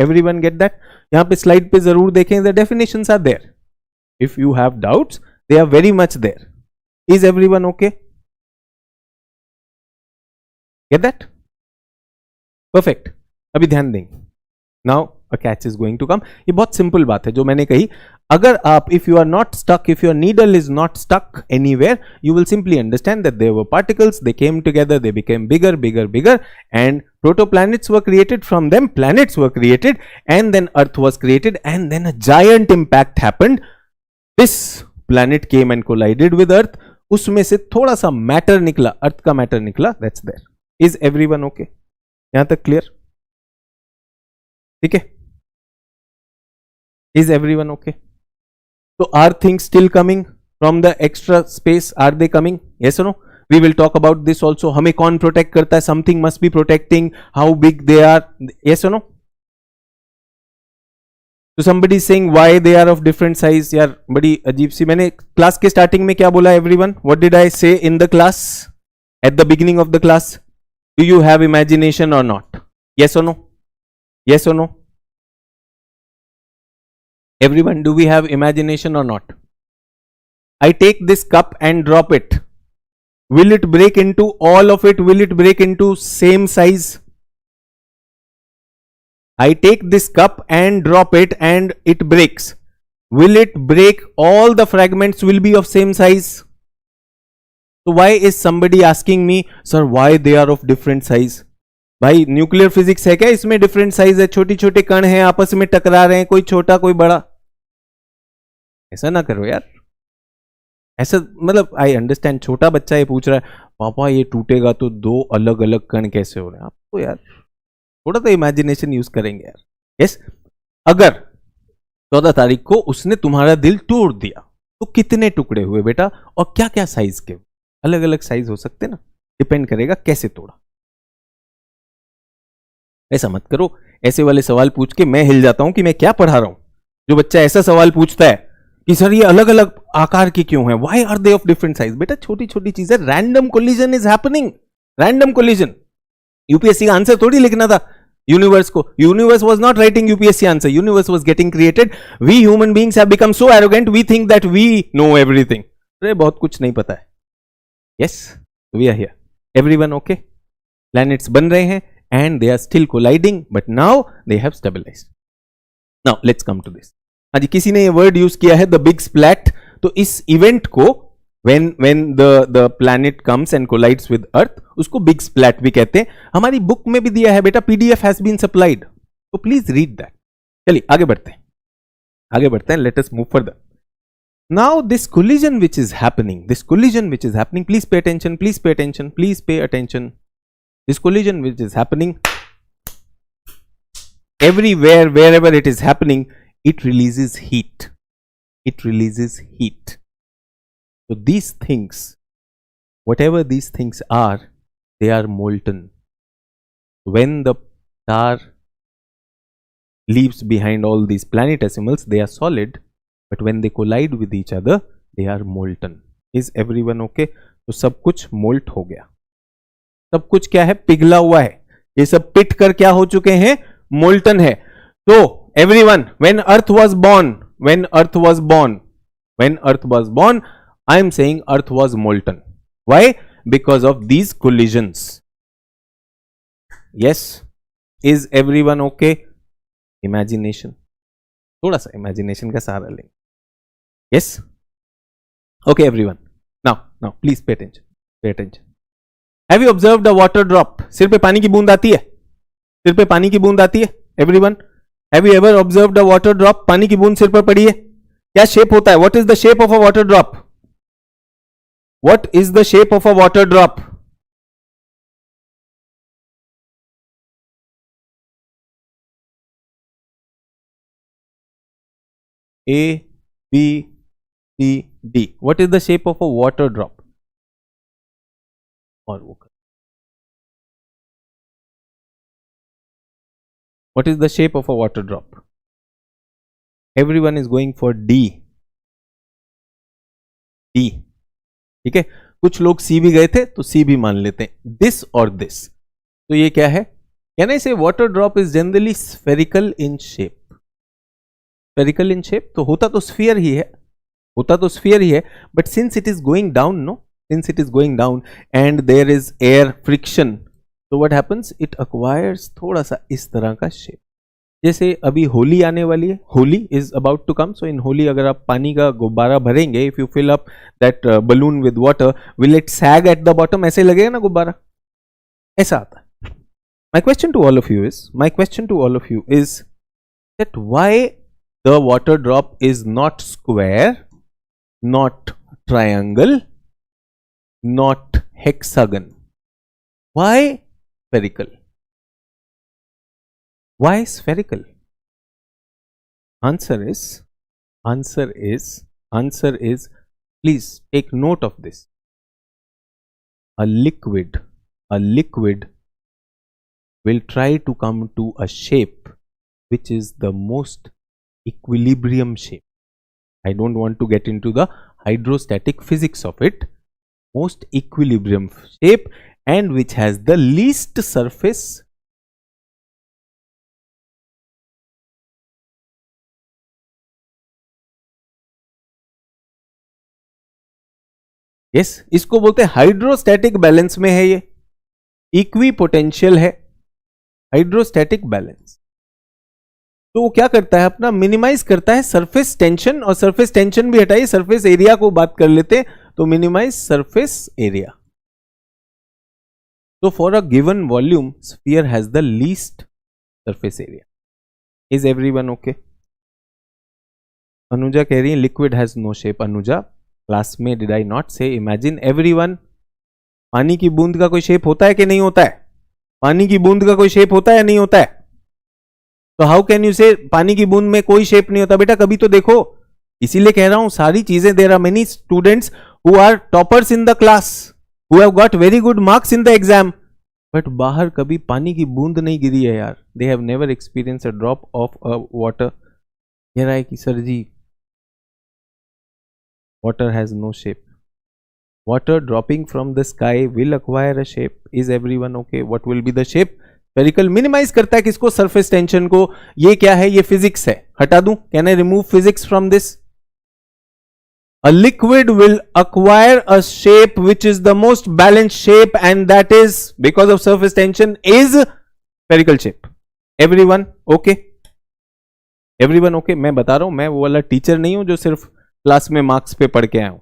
Everyone get that? यहाँ पे slide पे जरूर देखें. The definitions are there. If you have doubts, they are very much there. Is everyone okay? Get that? Perfect. अभी ध्यान देंगे. Now a catch is going to come. ये बहुत सिंपल बात है जो मैंने कही. अगर आप, if you are not stuck, if your needle is not stuck anywhere, you will simply understand that there were particles, they came together, they became bigger, bigger, bigger, and protoplanets were created from them, planets were created, and then Earth was created, and then a giant impact happened. This planet came and collided with Earth. उसमें से थोड़ा सा matter निकला, अर्थ का matter निकला. That's there. Is everyone okay? यहां तक clear? ठीक है? Is everyone okay? So are things still coming from the extra space? Are they coming? Yes or no? We will talk about this also. हमें कौन protect करता है? Something must be protecting. How big they are? Yes or no? So somebody is saying why they are of different size. यार बड़ी अजीब सी. मैंने class के starting में क्या बोला? Everyone, what did I say in the class? At the beginning of the class, do you have imagination or not? Yes or no? Yes or no? Everyone, do we have imagination or not? I take this cup and drop it. Will it break into all of it? Will it break into same size? I take this cup and drop it and it breaks. Will it break? All the fragments will be of same size. So why is somebody asking me, sir, why they are of different size? भाई nuclear physics है क्या? इसमें different size है, छोटे छोटे कण हैं, आपस में टकरा रहे हैं, कोई छोटा कोई बड़ा. ऐसा ना करो यार. ऐसा मतलब आई अंडरस्टैंड, छोटा बच्चा ये पूछ रहा है पापा ये टूटेगा तो दो अलग अलग कण कैसे हो रहे हैं. आपको यार थोड़ा तो इमेजिनेशन यूज करेंगे यार. यस, अगर 14 तारीख को उसने तुम्हारा दिल तोड़ दिया, तो कितने टुकड़े हुए बेटा, और क्या क्या साइज के? अलग अलग साइज हो सकते ना, डिपेंड करेगा कैसे तोड़ा। ऐसा मत करो, ऐसे वाले सवाल पूछ के मैं हिल जाता हूं कि मैं क्या पढ़ा रहा हूं। जो बच्चा ऐसा सवाल पूछता है कि सर ये अलग अलग आकार की क्यों है, why are they of different size, बेटा छोटी छोटी चीजें, random collision is happening, random collision. UPSC का आंसर थोड़ी लिखना था यूनिवर्स को, universe was not writing UPSC answer, universe was getting created. We human beings have become so arrogant, we think that we know everything. अरे बहुत कुछ नहीं पता है। Yes, we are here, everyone okay, planets बन रहे हैं and they are still colliding, but now they have stabilized. Now let's come to this. हाँ जी, किसी ने ये वर्ड यूज किया है द बिग स्प्लैट। तो इस इवेंट को when the planet comes and collides with earth, उसको बिग स्प्लैट भी कहते हैं। हमारी बुक में भी दिया है बेटा, पीडीएफ हैज बीन सप्लाइड, तो प्लीज रीड दैट। चलिए आगे बढ़ते हैं, आगे बढ़ते हैं, let us move further. Now this collision which is happening, this collision which is happening, please pay attention, please pay attention, please pay attention. This collision which is happening, everywhere, wherever it is happening, it releases heat. It releases heat. So these things, whatever these things are, they are molten. When the star leaves behind all these planetesimals, they are solid, but when they collide with each other, they are molten. Is everyone okay? तो सब कुछ moult हो गया, सब कुछ क्या है, पिघला हुआ है, ये सब पिट कर क्या हो चुके हैं, मोल्टन है। तो everyone, when earth was born, when earth was born, when earth was born, I am saying earth was molten. Why? Because of these collisions. Yes, is everyone okay? Imagination, थोड़ा सा इमेजिनेशन का सहारा लेंगे। Yes, okay everyone, now please pay attention, pay attention. Have you observed a water drop? सिर पे पानी की बूंद आती है, सिर पे पानी की बूंद आती है। Everyone, have you ever observed a water drop? पानी की बूंद सिर पर पड़ी है, क्या शेप होता है? What is the shape of a water drop? What is the shape of a water drop? A, B, C, D. What is the shape of a water drop? और वो what is the shape of a water drop? Everyone is going for D. D, ठीक है, कुछ लोग C भी गए थे तो C भी मान लेते हैं, this और this। तो ये क्या है? Can I say water drop is generally spherical in shape? Spherical in shape, तो होता तो sphere ही है, होता तो sphere ही है, but since it is going down, no, since it is going down and there is air friction, so what happens, it acquires थोड़ा सा इस तरह का shape। जैसे अभी होली आने वाली है, Holi is about to come, so in Holi अगर आप पानी का गुब्बारा भरेंगे, if you fill up that balloon with water, will it sag at the bottom? ऐसे लगेगा ना गुब्बारा, ऐसा आता है। My question to all of you is that why the water drop is not square, not triangle, not hexagon? Why spherical? Why spherical? Answer is, please take note of this. A liquid will try to come to a shape which is the most equilibrium shape. I don't want to get into the hydrostatic physics of it. Most equilibrium shape and which has the least surface yes, इसको बोलते हैं hydrostatic balance में है, ये equi potential है, hydrostatic balance. तो वो क्या करता है, अपना मिनिमाइज करता है सरफेस टेंशन, और सरफेस टेंशन भी हटाइए, सरफेस एरिया को बात कर लेते हैं, तो मिनिमाइज सरफेस एरिया। तो for a given volume sphere has the least surface area. Is everyone okay? Anuja कह रही है liquid has no shape. Anuja, class में did I not say imagine? Everyone, पानी की बूंद का कोई शेप होता है कि नहीं होता है? पानी की बूंद का कोई शेप होता है या नहीं होता है? तो हाउ कैन यू से पानी की बूंद में कोई शेप नहीं होता? बेटा कभी तो देखो, इसीलिए कह रहा हूं सारी चीजें, there are many students who are toppers in the class, who have got very good marks in the exam, but बाहर कभी पानी की बूंद नहीं गिरी है यार. They have never experience a drop of a water. कह रहा है कि sir ji water has no shape. Water dropping from the sky will acquire a shape. Is everyone okay? What will be the shape? Spherical. Minimize करता है किसको? Surface tension को. ये क्या है? ये physics है. हटा दूं? Can I remove physics from this? A liquid will acquire a shape which is the most balanced shape, and that is because of surface tension is spherical shape. Everyone okay? Everyone okay? मैं बता रहा हूं, मैं वो वाला teacher नहीं हूं जो सिर्फ क्लास में मार्क्स पे पढ़ के आया हूं.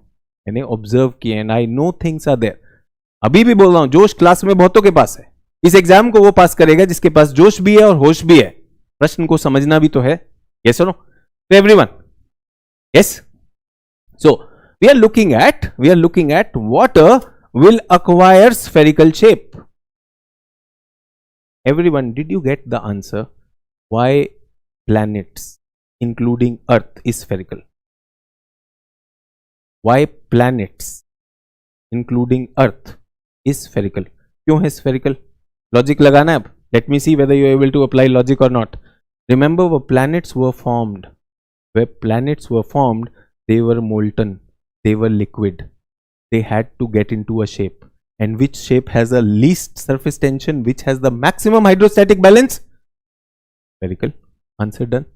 मैंने ऑब्जर्व किए and I know things are there. अभी भी बोल रहा हूं, जोश क्लास में बहुतों के पास है. इस एग्जाम को वो पास करेगा जिसके पास जोश भी है और होश भी है. प्रश्न को समझना भी तो है. यस और नो? तो everyone yes. So we are looking at water will acquire spherical shape. Everyone, did you get the answer? Why planets including earth is spherical? Why planets including Earth is spherical? क्यों है spherical? Logic लगाना है अब. Let me see whether you are able to apply logic or not. Remember, when planets were formed, they were molten, they were liquid. They had to get into a shape. And which shape has the least surface tension? Which has the maximum hydrostatic balance? Spherical. Answer done.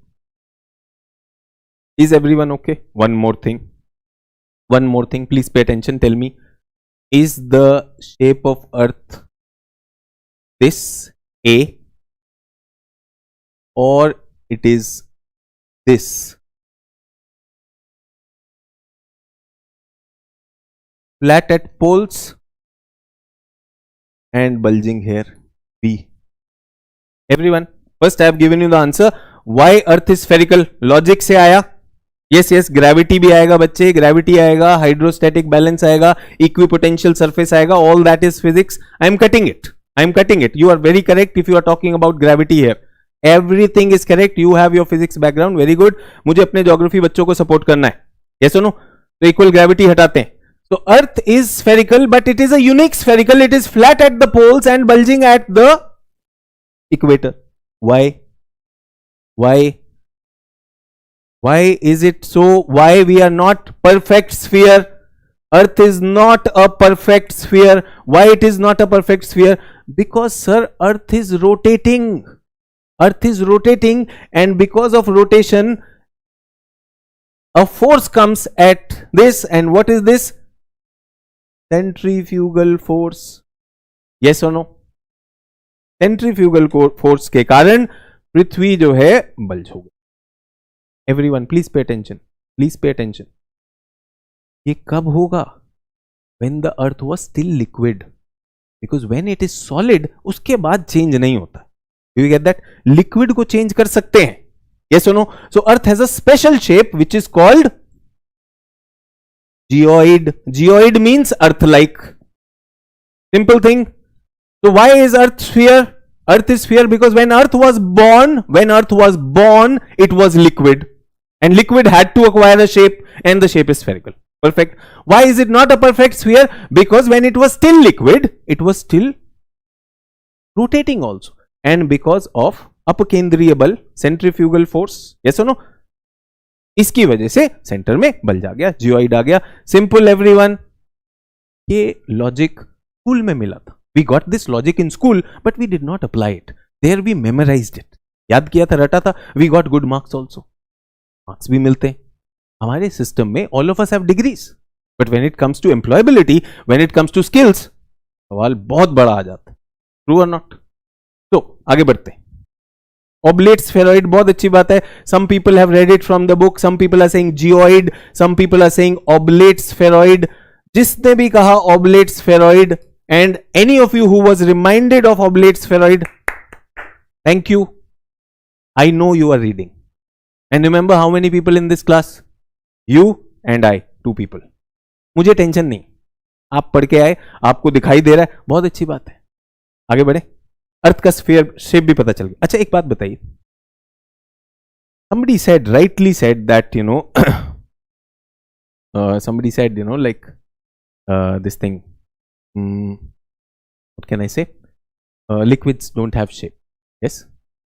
Is everyone okay? One more thing, please pay attention. Tell me, is the shape of Earth this A or it is this? Flat at poles and bulging here, B. Everyone, first I have given you the answer. Why Earth is spherical? Logic से आया. Yes, gravity भी आएगा बच्चे, gravity आएगा, hydrostatic balance आएगा, equipotential surface आएगा. All that is physics. I am cutting it. You are very correct if you are talking about gravity here. Everything is correct. You have your physics background, very good. मुझे अपने geography बच्चों को support करना है. Yes और no? तो equal gravity हटाते हैं. तो earth is spherical, but it is a unique spherical. It is flat at the poles and bulging at the equator. Why is it so? Why we are not perfect sphere? Earth is not a perfect sphere. Why it is not a perfect sphere? Because sir, Earth is rotating. And because of rotation, a force comes at this. And what is this? Centrifugal force. Yes or no? Centrifugal force के कारण पृथ्वी जो है bulge हो गई. Everyone, please pay attention. ये कब होगा? When the earth was still liquid. Because when it is solid, उसके बाद change नहीं होता. Do you get that? Liquid को change कर सकते हैं. Yes or no? So earth has a special shape which is called geoid. Geoid means earth-like. Simple thing. So why is earth sphere? Earth is sphere because when earth was born, it was liquid. And liquid had to acquire a shape, and the shape is spherical. Perfect. Why is it not a perfect sphere? Because when it was still liquid, it was still rotating also. And because of अपकेंद्रीय बल, centrifugal force. Yes or no? इसकी वजह से centre में बल जा गया, geoid आ गया. Simple everyone. ये लॉजिक स्कूल में मिला था. We got this logic in school, but we did not apply it. There we memorized it. याद किया था, रटा था. We got good marks also. Marks भी मिलते हैं हमारे सिस्टम में. All of us have degrees, but when it comes to employability, when it comes to skills, सवाल बहुत बड़ा आ जाता है. ट्रू और नॉट? तो आगे बढ़ते हैं. ऑब्लेट स्फेरॉइड, बहुत अच्छी बात है. Some people have read it from the book. Some people are saying geoid, some people are saying oblate spheroid. जिसने भी कहा oblate spheroid, and any of you who was reminded of oblate spheroid, thank you. I know you are reading. And remember how many people in this class? You and I, 2 people. मुझे tension नहीं, आप पढ़ के आए, आपको दिखाई दे रहा है, बहुत अच्छी बात है. आगे बढ़े. अर्थ का स्फीयर शेप भी पता चल गया. अच्छा एक बात बताइए, somebody said, rightly said that, you know, somebody said, you know, like this thing, what can I say? Liquids don't have shape. Yes.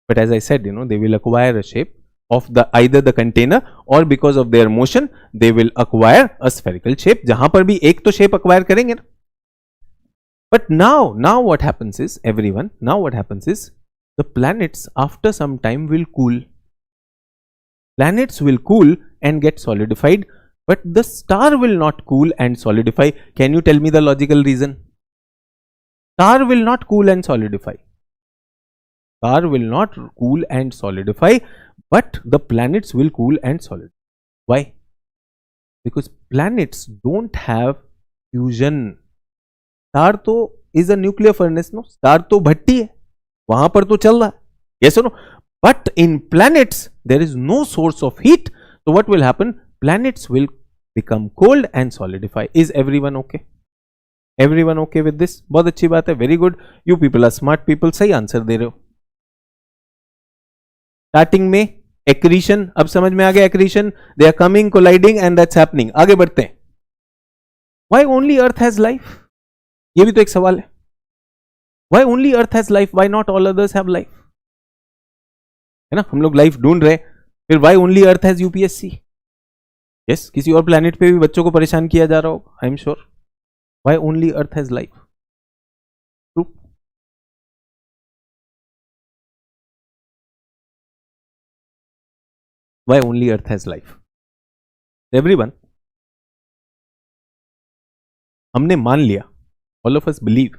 But as I said, you know, they will acquire a shape of the either the container or because of their motion, they will acquire a spherical shape. जहां पर भी एक तो shape acquire करेंगे ना. But now what happens is, everyone, now what happens is, the planets after some time will cool. Planets will cool and get solidified, but the star will not cool and solidify. Can you tell me the logical reason? Star will not cool and solidify. Star will not cool and solidify, but the planets will cool and solidify. Why? Because planets don't have fusion. Star तो is a nuclear furnace, no, star तो भट्टी है, वहां पर तो चल रहा है, यस और no. But in planets there is no source of heat, so what will happen? Planets will become cold and solidify. Is everyone okay? Everyone okay with this? बहुत अच्छी बात है, very good. You people are smart people, सही answer दे रहे हो. Starting में accretion, अब समझ में आ गया accretion, they are coming colliding and that's happening. आगे बढ़ते हैं. Why only earth has life? ये भी तो एक सवाल है. Why only Earth has life? Why not all others have life? है ना, हम लोग लाइफ ढूंढ रहे, फिर why only Earth has UPSC? Yes, किसी और प्लेनेट पे भी बच्चों को परेशान किया जा रहा होगा, आई am sure. Why only Earth has life? True. Why only Earth has life? Everyone, हमने मान लिया, all of us believe,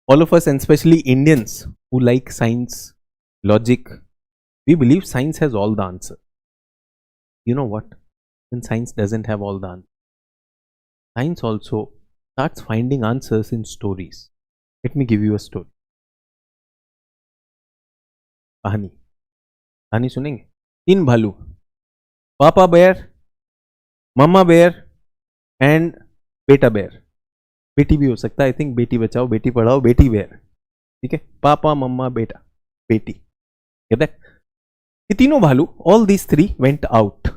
all of us and especially Indians who like science, logic, we believe science has all the answer. You know what? When science doesn't have all the answer, science also starts finding answers in stories. Let me give you a story. कहानी सुनेंगे. 3 भालू, पापा bear, mamma bear and बेटा bear. बेटी भी हो सकता है, आई थिंक बेटी बचाओ बेटी पढ़ाओ बेटी बेयर. ठीक है, पापा मम्मा बेटा बेटी. ये तीनों भालू, all these 3 went out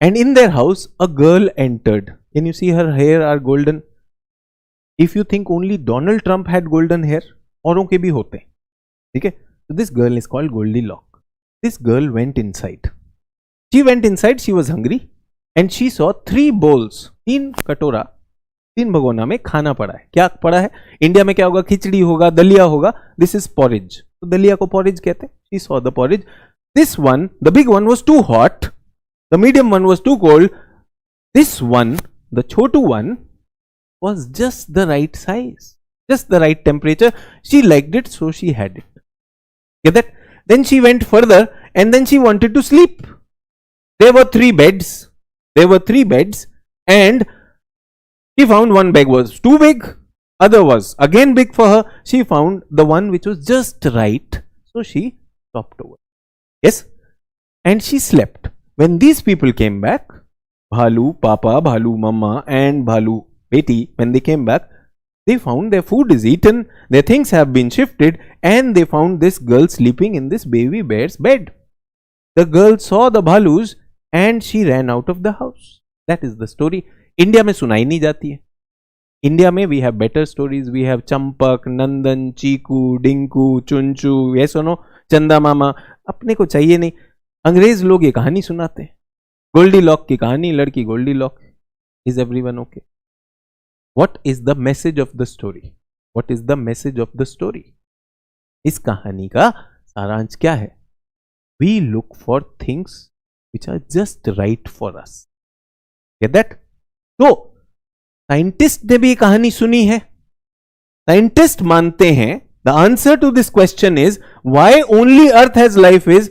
and in their house a girl entered. Can you see her hair are golden? If you think only Donald Trump had golden hair, औरों के भी होते हैं. ठीक है, so this girl is called Goldilocks. This girl went inside. She went inside, she was hungry and she saw 3 bowls, 3 कटोरा, 3 भगोना में खाना पड़ा है. क्या पड़ा है? इंडिया में क्या होगा? खिचड़ी होगा, दलिया होगा. दिस इज पॉरेज, तो दलिया को पॉरेज कहते हैं. She saw the porridge. This one, the big one was too hot, the medium one was too cold, this one, the छोटू one, was just the right size, just the right temperature. She liked it, so she had it. Get that? Then she went further and then she wanted to sleep. There were 3 beds. There were 3 beds and she found one bed was too big, other was again big for her. She found the one which was just right, so she stopped over. Yes, and she slept. When these people came back, Bhalu Papa, Bhalu Mama and Bhalu Beti, when they came back, they found their food is eaten, their things have been shifted, and they found this girl sleeping in this baby bear's bed. The girl saw the Bhalus and she ran out of the house. That is the story. India में सुनाई नहीं जाती है. India में we have better stories. We have Champak, Nandan, Cheeku, Dinku, Chunchu, ये सुनो, चंदा मामा. अपने को चाहिए नहीं. अंग्रेज लोग ये कहानी सुनाते हैं, गोल्डी लॉक की कहानी, लड़की Goldilocks. Is everyone okay? What is the message of the story? What is the message of the story? इस कहानी का सारांश क्या है? We look for things which are just right for us. Get that? तो scientist ने भी कहानी सुनी है. साइंटिस्ट मानते हैं the answer to this question is why only earth has life is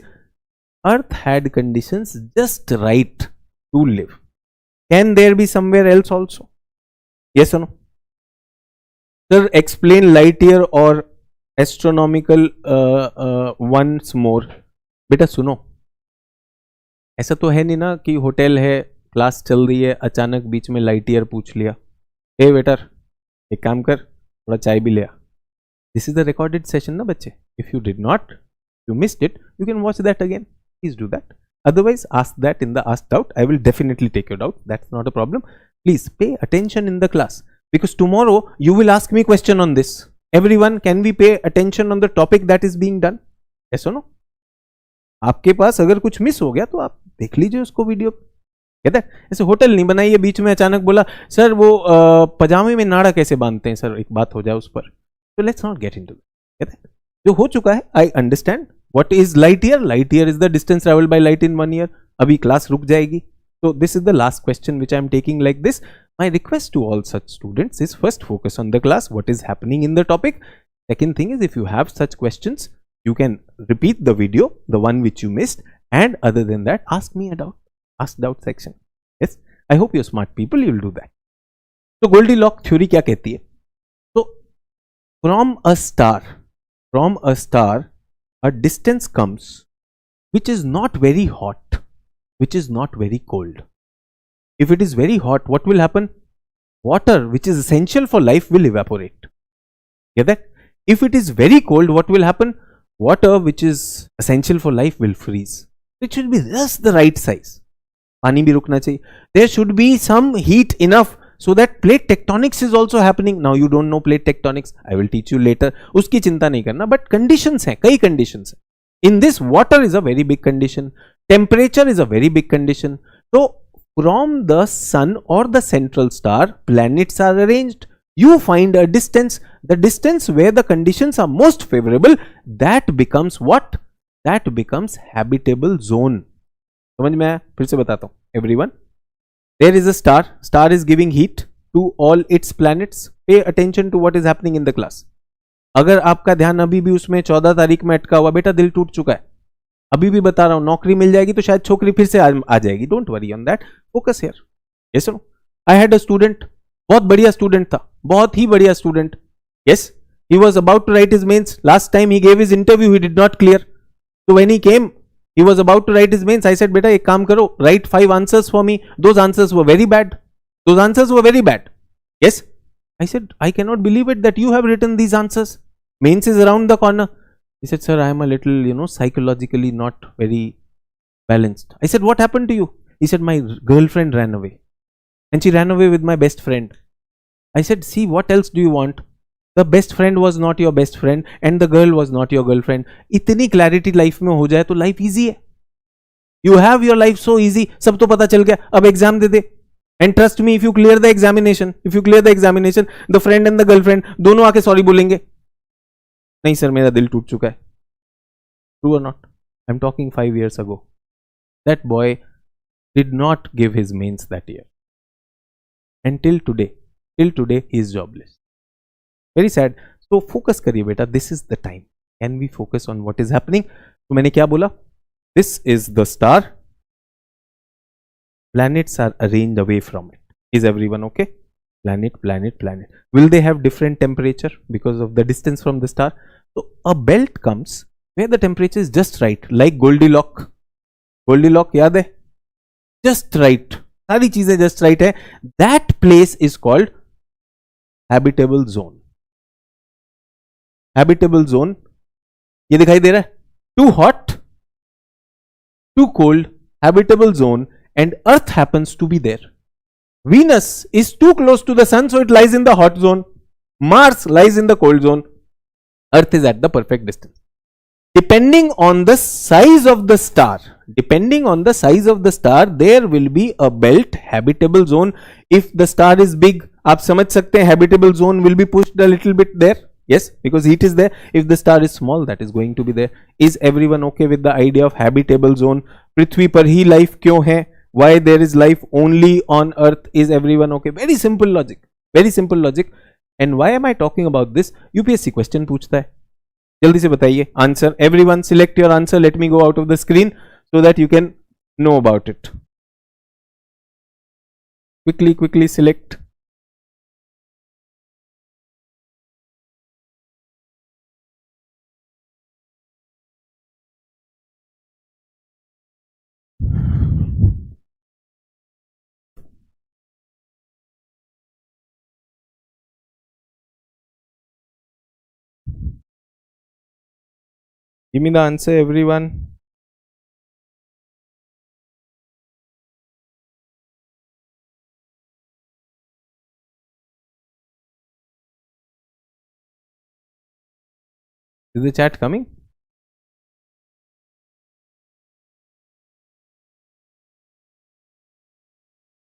earth had conditions just right to live. Can there be somewhere else also? Yes और no? Sir explain light year और astronomical once more. बेटा सुनो, ऐसा तो है नहीं ना कि होटल है, क्लास चल रही है, अचानक बीच में लाइट ईयर पूछ लिया, हे वेटर एक काम कर, थोड़ा चाय भी ले आ. This is the recorded session ना बच्चे. If you did not, you missed it, you can watch that again. Please do that. Otherwise, ask that in the ask doubt. I will definitely take your doubt. That's not a problem. Please pay attention in the class, because tomorrow you will ask me question on this. Everyone, can we pay attention on the topic that is being done? Yes or no? आपके पास अगर कुछ miss हो गया तो आप देख लीजिए उसको वीडियो। कहता है ऐसे होटल नहीं बनाइए, बीच में अचानक बोला सर वो पजामे में नाड़ा कैसे बांधते हैं सर, एक बात हो जाए उस पर, तो लेट्स नॉट गेट इनटू। कहता है जो हो चुका है, I understand what is light year. Light year is the distance travel by light in 1 year. अभी क्लास रुक जाएगी, so this is the last question which I am taking like this. My request to all such students is, first focus on the class, what is happening in the topic. Second thing is, if you have such questions, you can repeat the video, the one which you missed, and other than that, ask me a doubt, ask doubt section. Yes, I hope you're smart people, you will do that. So Goldilocks theory क्या कहती है? So from a star, a distance comes which is not very hot, which is not very cold. If it is very hot, what will happen? Water, which is essential for life, will evaporate. Get that? If it is very cold, what will happen? Water, which is essential for life, will freeze. It should be just the right size. पानी भी रुकना चाहिए. There should be some heat enough so that plate tectonics is also happening. Now you don't know plate tectonics. I will teach you later. उसकी चिंता नहीं करना. But conditions हैं, कई conditions हैं. In this, water is a very big condition. Temperature is a very big condition. So from the sun or the central star, planets are arranged. You find a distance, the distance where the conditions are most favorable, that becomes what? That becomes habitable zone. समझ में आया? फिर से बताता हूँ. Everyone, there is a star. Star is giving heat to all its planets. Pay attention to what is happening in the class. अगर आपका ध्यान अभी भी उसमें 14 तारीख में अटका हुआ, बेटा दिल टूट चुका है. अभी भी बता रहा हूं, नौकरी मिल जाएगी तो शायद छोकरी फिर से आ जाएगी. Don't worry on that, focus here. Yes no, I had a student, बहुत बढ़िया स्टूडेंट था, बहुत ही बढ़िया student. Yes, he was about to write his mains. Last time he gave his interview, he did not clear. So when he came, he was about to write his mains. I said, beta, ek kaam karo, write 5 answers for me. Those answers were very bad. Those answers were very bad. Yes, I said, I cannot believe it that you have written these answers. Mains is around the corner. He said, sir, I am a little, psychologically not very balanced. I said, what happened to you? He said, my girlfriend ran away. And she ran away with my best friend. I said, see, what else do you want? The best friend was not your best friend and the girl was not your girlfriend. इतनी clarity life में हो जाए तो life easy है. You have your life so easy. सब तो पता चल गया, अब exam they they. And trust me, if you clear the examination, the friend and the girlfriend दोनों आके sorry बोलेंगे. नहीं sir, मेरा दिल टूट चुका है. True or not? I'm talking 5 years ago. That boy did not give his mains that year. And till today he is jobless. Very sad. So focus करिए बेटा. This is the time. Can we focus on what is happening? तो मैंने क्या बोला? This is the star. Planets are arranged away from it. Is everyone okay? Planet. Will they have different temperature because of the distance from the star? So a belt comes where the temperature is just right, like Goldilocks. Goldilocks याद है? Just right. सारी चीजें just right है. That place is called habitable zone. Habitable zone, ये दिखाई दे रहा है? Too hot, too cold, habitable zone, and Earth happens to be there. Venus is too close to the sun, so it lies in the hot zone. Mars lies in the cold zone. Earth is at the perfect distance. Depending on the size of the star, there will be a belt, habitable zone. If the star is big, आप समझ सकते हैं, habitable zone will be pushed a little bit there. Yes, because heat is there. If the star is small, that is going to be there. Is everyone okay with the idea of habitable zone? पृथ्वी पर ही life क्यों है? Why there is life only on Earth? Is everyone okay? Very simple logic. Very simple logic. And why am I talking about this? UPSC question पूछता है. जल्दी से बताइए answer. Everyone select your answer. Let me go out of the screen so that you can know about it. Quickly select. Give me the answer, everyone. Is the chat coming?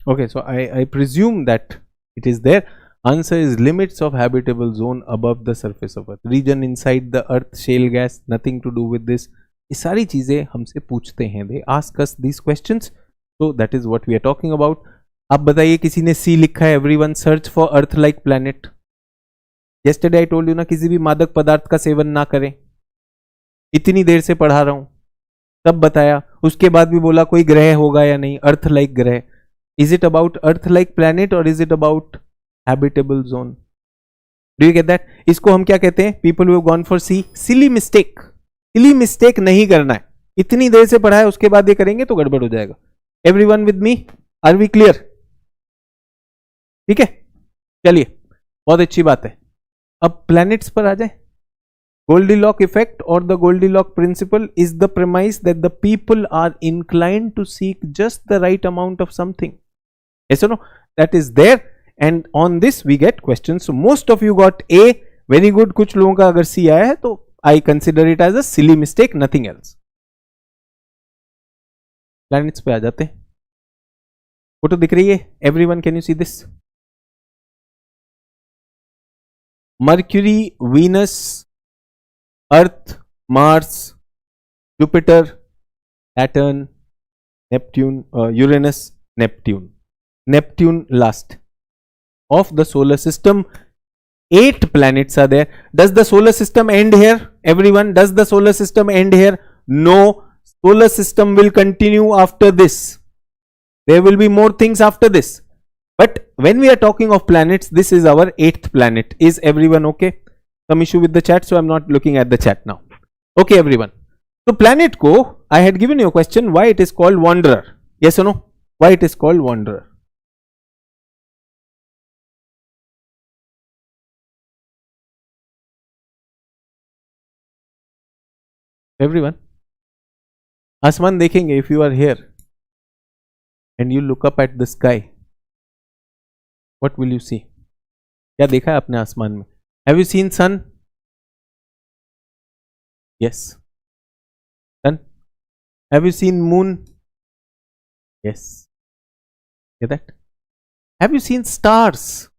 Okay, so I presume that it is there. Answer is limits of habitable zone above the surface of earth. Region inside the earth, shale gas, nothing to do with this. ये सारी चीजें हमसे पूछते हैं. They ask us these questions. So that is what we are talking about. आप बताइए, किसी ने C लिखा है. Everyone search for earth like planet. Yesterday I told you ना, किसी भी मादक पदार्थ का सेवन ना करें. इतनी देर से पढ़ा रहा हूं, तब बताया. उसके बाद भी बोला कोई ग्रह होगा या नहीं, अर्थ लाइक ग्रह. Is it about earth like planet or is it about habitable zone? Do you get that? इसको हम क्या कहते हैं? People who have gone for C, silly mistake. Silly mistake नहीं करना है. इतनी देर से पढ़ा है, उसके बाद ये करेंगे तो गड़बड़ हो जाएगा. Everyone with me? Are we clear? ठीक है, चलिए, बहुत अच्छी बात है. अब planets पर आ जाए. Goldilocks effect or the Goldilocks principle is the premise that the people are inclined to seek just the right amount of something. Yes or no? That is there, and on this we get questions. So most of you got A. Very good. कुछ लोगों का अगर C आया है तो I consider it as a silly mistake, nothing else. Planets पे आ जाते हैं. फोटो दिख रही है? Everyone, can you see this? Mercury, Venus, Earth, Mars, Jupiter, Saturn, Neptune, Uranus, Neptune. Neptune last. Of the solar system, 8 planets are there. Does the solar system end here? Everyone, does the solar system end here? No. Solar system will continue after this. There will be more things after this. But when we are talking of planets, this is our 8th planet. Is everyone okay? Some issue with the chat, so I'm not looking at the chat now. Okay, everyone. So planet ko, I had given you a question, why it is called wanderer. Yes or no? Why it is called wanderer? Everyone, आसमान देखेंगे. If you are here and you look up at the sky, what will you see? क्या देखा है आपने आसमान में? Have you seen sun? Yes. Sun. Have you seen moon? Yes. Get that? Have you seen stars?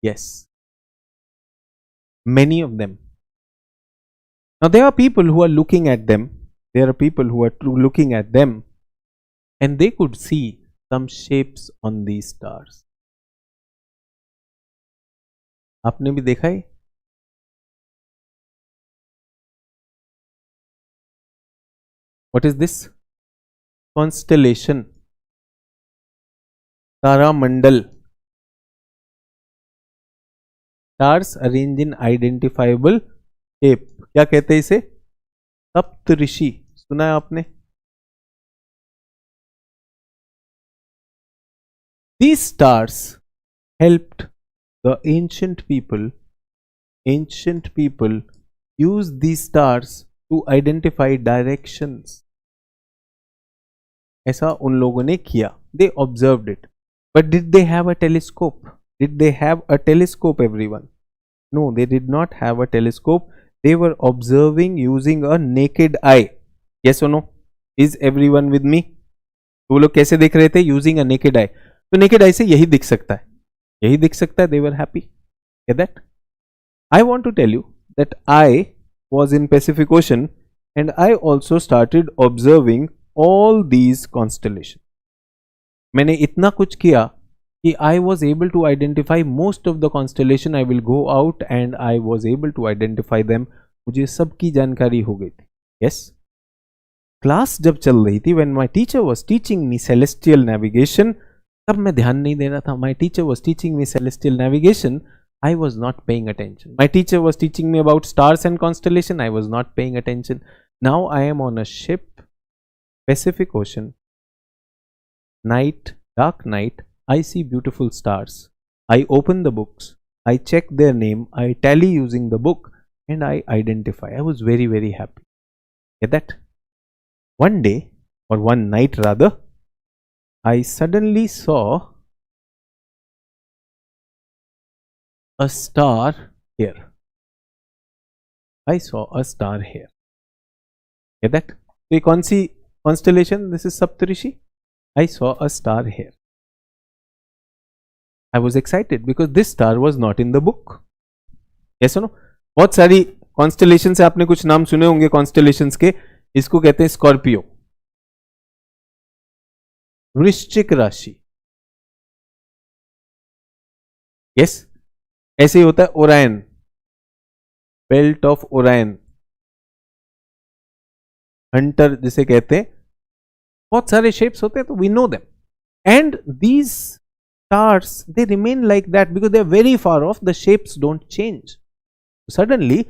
Yes. Many of them. Now there are people who are looking at them. There are people who are looking at them, and they could see some shapes on these stars. आपने भी देखा है? What is this? Constellation. तारामंडल. Stars arranged in identifiable shape. क्या कहते हैं इसे? सप्तऋषि. सुना है आपने? These stars helped the ancient people use these stars to identify directions. ऐसा उन लोगों ने किया. They observed it. But did they have a telescope? Did they have a telescope, everyone? No, they did not have a telescope. They were observing using a naked eye. Yes or no? Is everyone with me? वो लोग कैसे देख रहे थे? Using a naked eye. तो naked eye से यही दिख सकता है. यही दिख सकता है. They were happy. Get that? I want to tell you that I was in Pacific Ocean and I also started observing all these constellations. मैंने इतना कुछ किया कि I was able to identify most of the constellation. I will go out and I was able to identify them. मुझे सबकी जानकारी हो गई थी. Yes. क्लास जब चल रही थी, when my teacher was teaching me celestial navigation, तब मैं ध्यान नहीं दे रहा था. My teacher was teaching me celestial navigation. I was not paying attention. My teacher was teaching me about stars and constellation. I was not paying attention. Now I am on a ship, Pacific Ocean, night, dark night. I see beautiful stars. I open the books. I check their name. I tally using the book and I identify. I was very, very happy. Get that? One day, or one night rather, I suddenly saw a star here. I saw a star here. Get that? तो ये कौन सी constellation? This is Saptarishi. I saw a star here. I was excited because this star was not in the book. Yes or no? बहुत सारी constellation से आपने कुछ नाम सुने होंगे constellations के. इसको कहते हैं स्कॉर्पियो, वृश्चिक राशि. यस, ऐसे ही होता है Orion, belt of Orion, hunter जिसे कहते हैं. बहुत सारे शेप्स होते हैं, तो we know them. And these stars they remain like that because they are very far off. The shapes don't change. Suddenly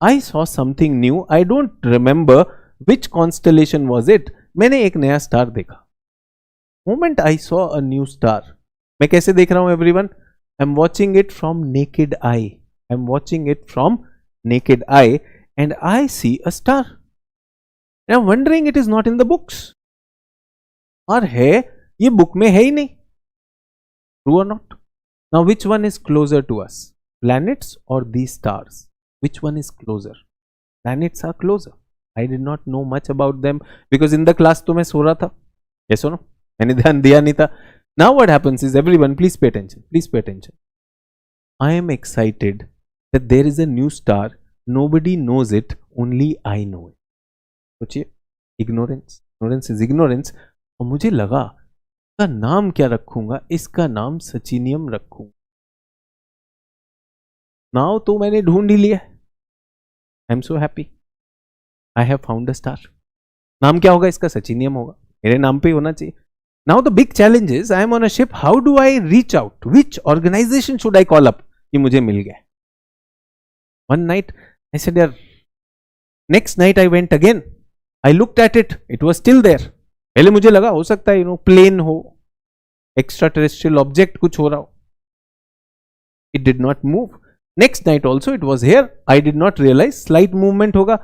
I saw something new. I don't remember which constellation was it. मैंने एक नया star देखा. Moment I saw a new star. मैं कैसे देख रहा हूं everyone? I am watching it from naked eye. I am watching it from naked eye and I see a star. And I'm wondering it is not in the books. और है, ये book में है ही नहीं. True or not? Now which one is closer to us? Planets or these stars? Which one is closer? Planets are closer. I did not know much about them because in the class तो मैं सो रहा था. Yes or no? मैंने ध्यान दिया नहीं था. Now what happens is, everyone please pay attention. Please pay attention. I am excited that there is a new star. Nobody knows it, only I know it. सोचिए, ignorance. Ignorance is ignorance. और मुझे लगा इसका नाम क्या रखूंगा? इसका नाम सचिनियम रखूंगा. नाउ तो मैंने ढूंढ ही लिया. I am so happy. I have found a star. नाम क्या होगा इसका? सचिनियम होगा. मेरे नाम पे होना चाहिए. Now the big challenge is, I am on a ship. How do I reach out? Which organisation should I call up कि मुझे मिल गया? One night I said, यार. Next night I went again. I looked at it. It was still there. पहले मुझे लगा हो सकता है प्लेन हो, एक्स्ट्रा टेरेस्ट्रियल ऑब्जेक्ट कुछ हो रहा हो. It did not move. Next night also it was here. I did not realize slight movement होगा.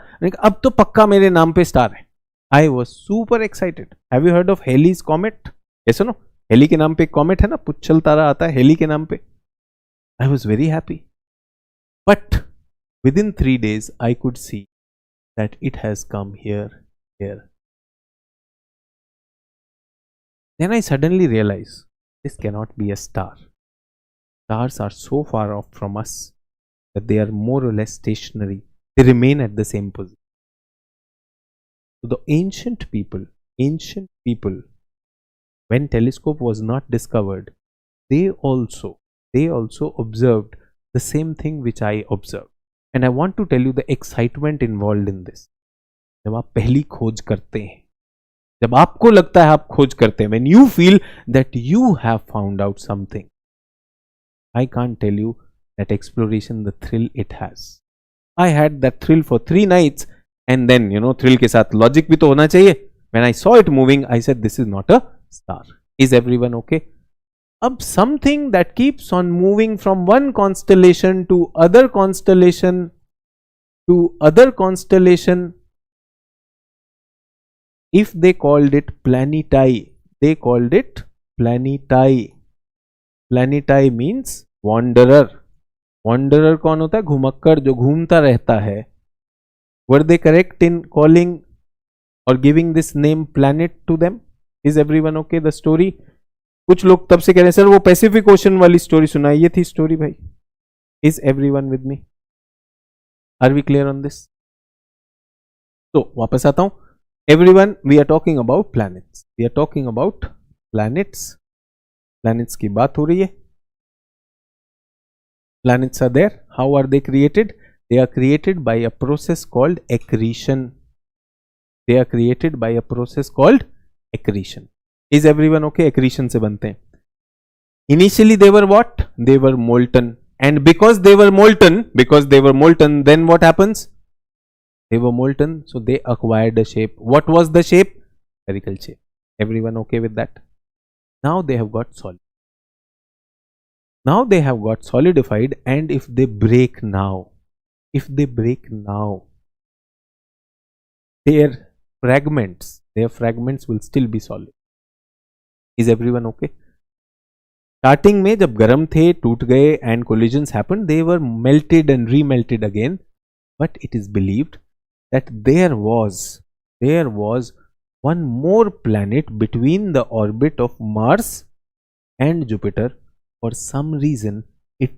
अब तो पक्का मेरे नाम पे स्टार है. I was super excited. Have you heard of Halley's comet? Yes or no? Halley के नाम पे कॉमेट है ना, पुच्छल तारा आता है Halley के नाम पे. I was very happy. But within 3 days, I could see that it has come here. Then I suddenly realized this cannot be a star. Stars are so far off from us that they are more or less stationary. They remain at the same position. So the ancient people, when telescope was not discovered, they also observed the same thing which I observed. And I want to tell you the excitement involved in this. जब आप पहली खोज करते हैं, जब आपको लगता है आप खोज करते हैं, when you feel that you have found out something, I can't tell you that exploration, the thrill it has. I had that thrill for 3 nights and then, thrill के साथ logic भी तो होना चाहिए. When I saw it moving, I said, this is not a star. Is everyone okay? अब something that keeps on moving from one constellation to other constellation to other constellation, if they called it planetae, they called it planetae. Planetae means wanderer. Wanderer कौन होता है? घुमक्कड़, जो घूमता रहता है. Were they correct in calling or giving this name planet to them? Is everyone okay? The story. कुछ लोग तब से कह रहे हैं सर वो पैसिफिक ओशन वाली स्टोरी सुनाई. ये थी स्टोरी भाई. Is everyone with me? Are we clear on this? तो वापस आता हूं. Everyone, we are talking about planets. We are talking about planets. Planets की बात हो रही है. Planets are there. How are they created? They are created by a process called accretion. They are created by a process called accretion. Is everyone okay? Accretion से बनते हैं. Initially they were what? They were molten. And because they were molten, then what happens? They were molten, so they acquired a shape. What was the shape? Spherical shape. Everyone okay with that? Now they have got solid. Now they have got solidified, and if they break now, their fragments will still be solid. Is everyone okay? Starting में जब गर्म थे, टूट गए and collisions happened, they were melted and remelted again. But it is believed that there was one more planet between the orbit of Mars and Jupiter. For some reason it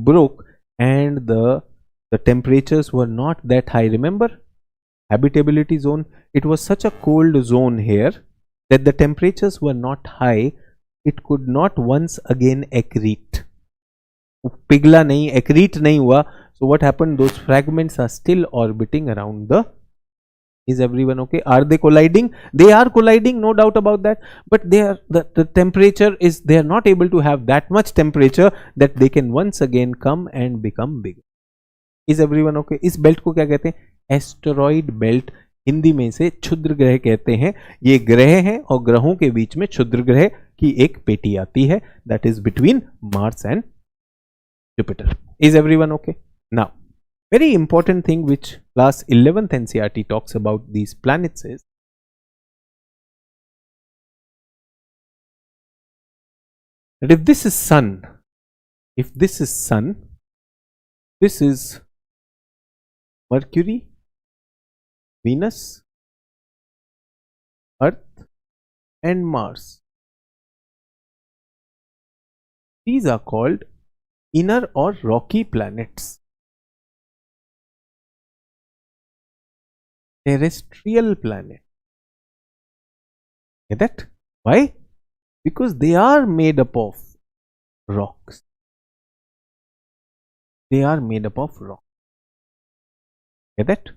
broke. And the temperatures were not that high. Remember, habitability zone, it was such a cold zone here that the temperatures were not high. It could not once again accrete. पिघला नहीं, accrete नहीं हुआ. So what happened? Those fragments are still orbiting around the. Is everyone okay? Are they colliding? They are colliding, no doubt about that. But the temperature is, they are not able to have that much temperature that they can once again come and become big. Is everyone okay? इस belt को क्या कहते हैं? Asteroid belt. Hindi में इसे क्षुद्र ग्रह कहते हैं. ये ग्रह हैं और ग्रहों के बीच में क्षुद्र ग्रह की एक पेटी आती है. That is between Mars and Jupiter. Is everyone okay? Now, very important thing which class 11th NCERT talks about these planets is that if this is sun, this is Mercury, Venus, Earth and Mars. These are called inner or rocky planets. Terrestrial planet. Get that? Why? Because they are made up of rocks. They are made up of rock. Get that?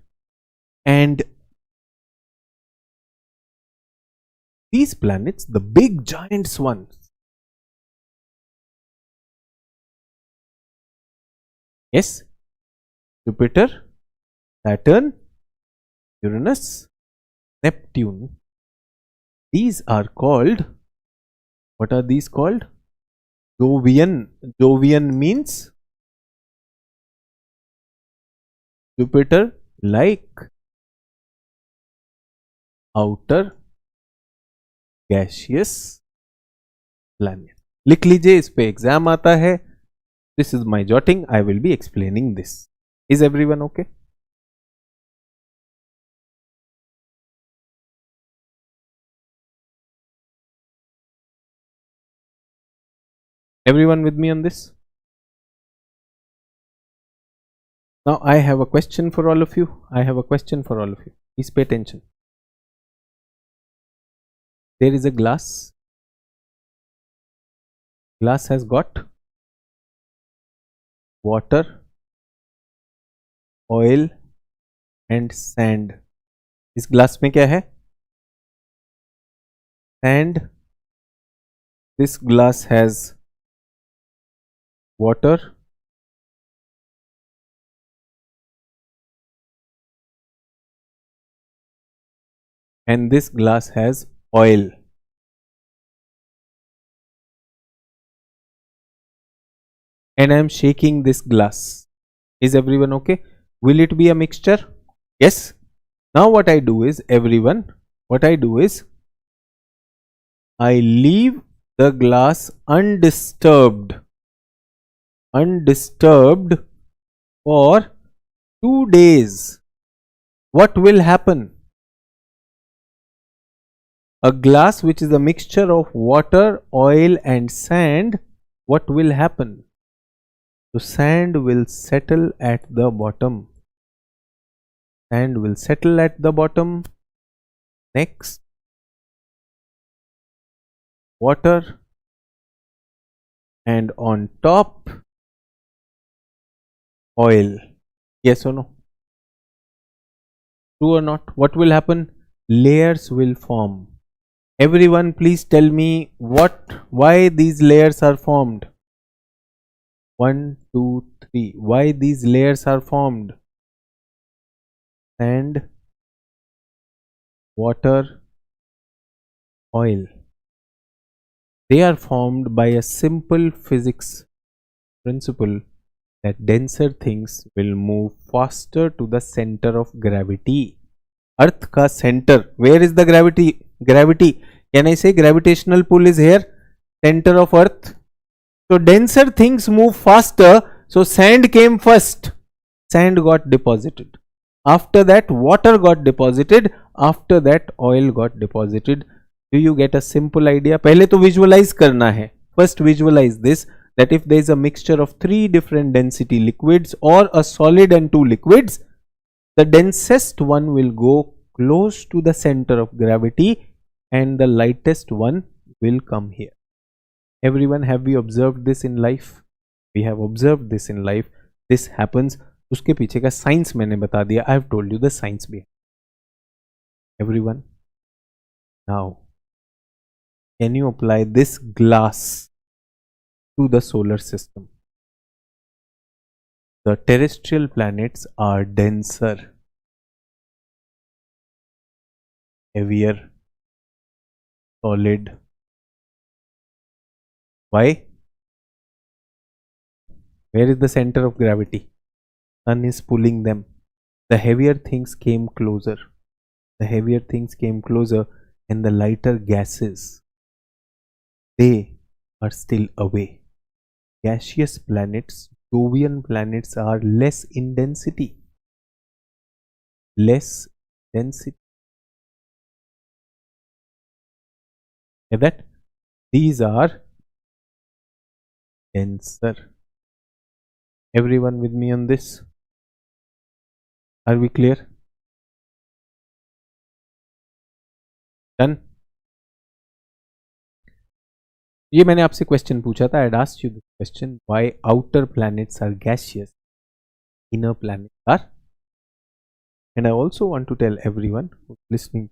And these planets, the big giants ones, yes, Jupiter, Saturn, Uranus, Neptune, these are called, what are these called? Jovian. Jovian means Jupiter like outer gaseous planet. लिख लीजिए, इस पे exam आता है. This is my jotting. I will be explaining this. Is everyone okay? Everyone with me on this? Now I have a question for all of you. Please pay attention. There is a glass. Glass has got water, oil and sand. इस glass में क्या है? Sand. This glass has water, and this glass has oil. And I am shaking this glass. Is everyone okay? Will it be a mixture? Yes. Now what I do is, everyone, I leave the glass undisturbed for 2 days. What will happen? A glass which is a mixture of water, oil and sand, what will happen? So sand will settle at the bottom. Next, water, and on top, oil. Yes or no? True or not? What will happen? Layers will form. Everyone please tell me why these layers are formed. 1, 2, 3. Why these layers are formed? Sand, water, oil. They are formed by a simple physics principle that denser things will move faster to the center of gravity. Earth का centre, where is the gravity? Can I say gravitational pull is here, center of earth? So denser things move faster, so sand came first. Sand got deposited, after that water got deposited, after that oil got deposited. Do you get a simple idea? पहले तो visualize करना है. First visualize this, that if there is a mixture of 3 different density liquids or a solid and 2 liquids, the densest one will go close to the center of gravity and the lightest one will come here. Everyone, have we observed this in life? We have observed this in life. This happens. उसके पीछे का science मैंने बता दिया. I have told you the science behind. Everyone, now can you apply this glass to the solar system? The terrestrial planets are denser, heavier, solid. Why? Where is the center of gravity? Sun is pulling them. The heavier things came closer. The heavier things came closer, and the lighter gases, they are still away. Gaseous planets, Jovian planets, are less in density. Less density. Get that? These are denser. Everyone with me on this? Are we clear? Done? ये मैंने आपसे question पूछा था. I had asked you this question, why outer planets are gaseous, inner planets are. And I also want to tell everyone who's listening,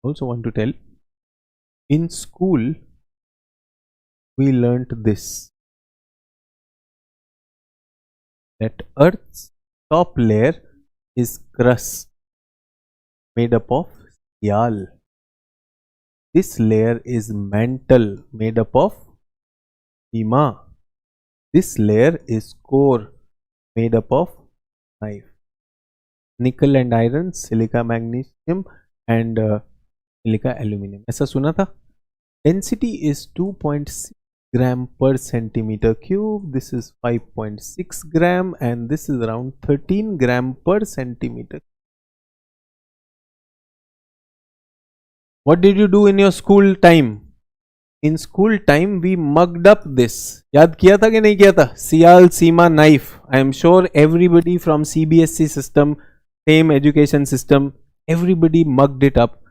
also want to tell, in school we learnt this, that Earth's top layer is crust made up of Sial. This layer is mantle made up of Hima. This layer is core made up of knife. Nickel and iron, silica magnesium and silica aluminum. ऐसा सुना था? Density is 2.6 gram per centimeter cube. This is 5.6 gram and this is around 13 gram per centimeter. What did you do in your school time? In school time we mugged up this. याद किया था कि नहीं किया था? Sial, Sima, knife. I am sure everybody from CBSC system, same education system, everybody mugged it up.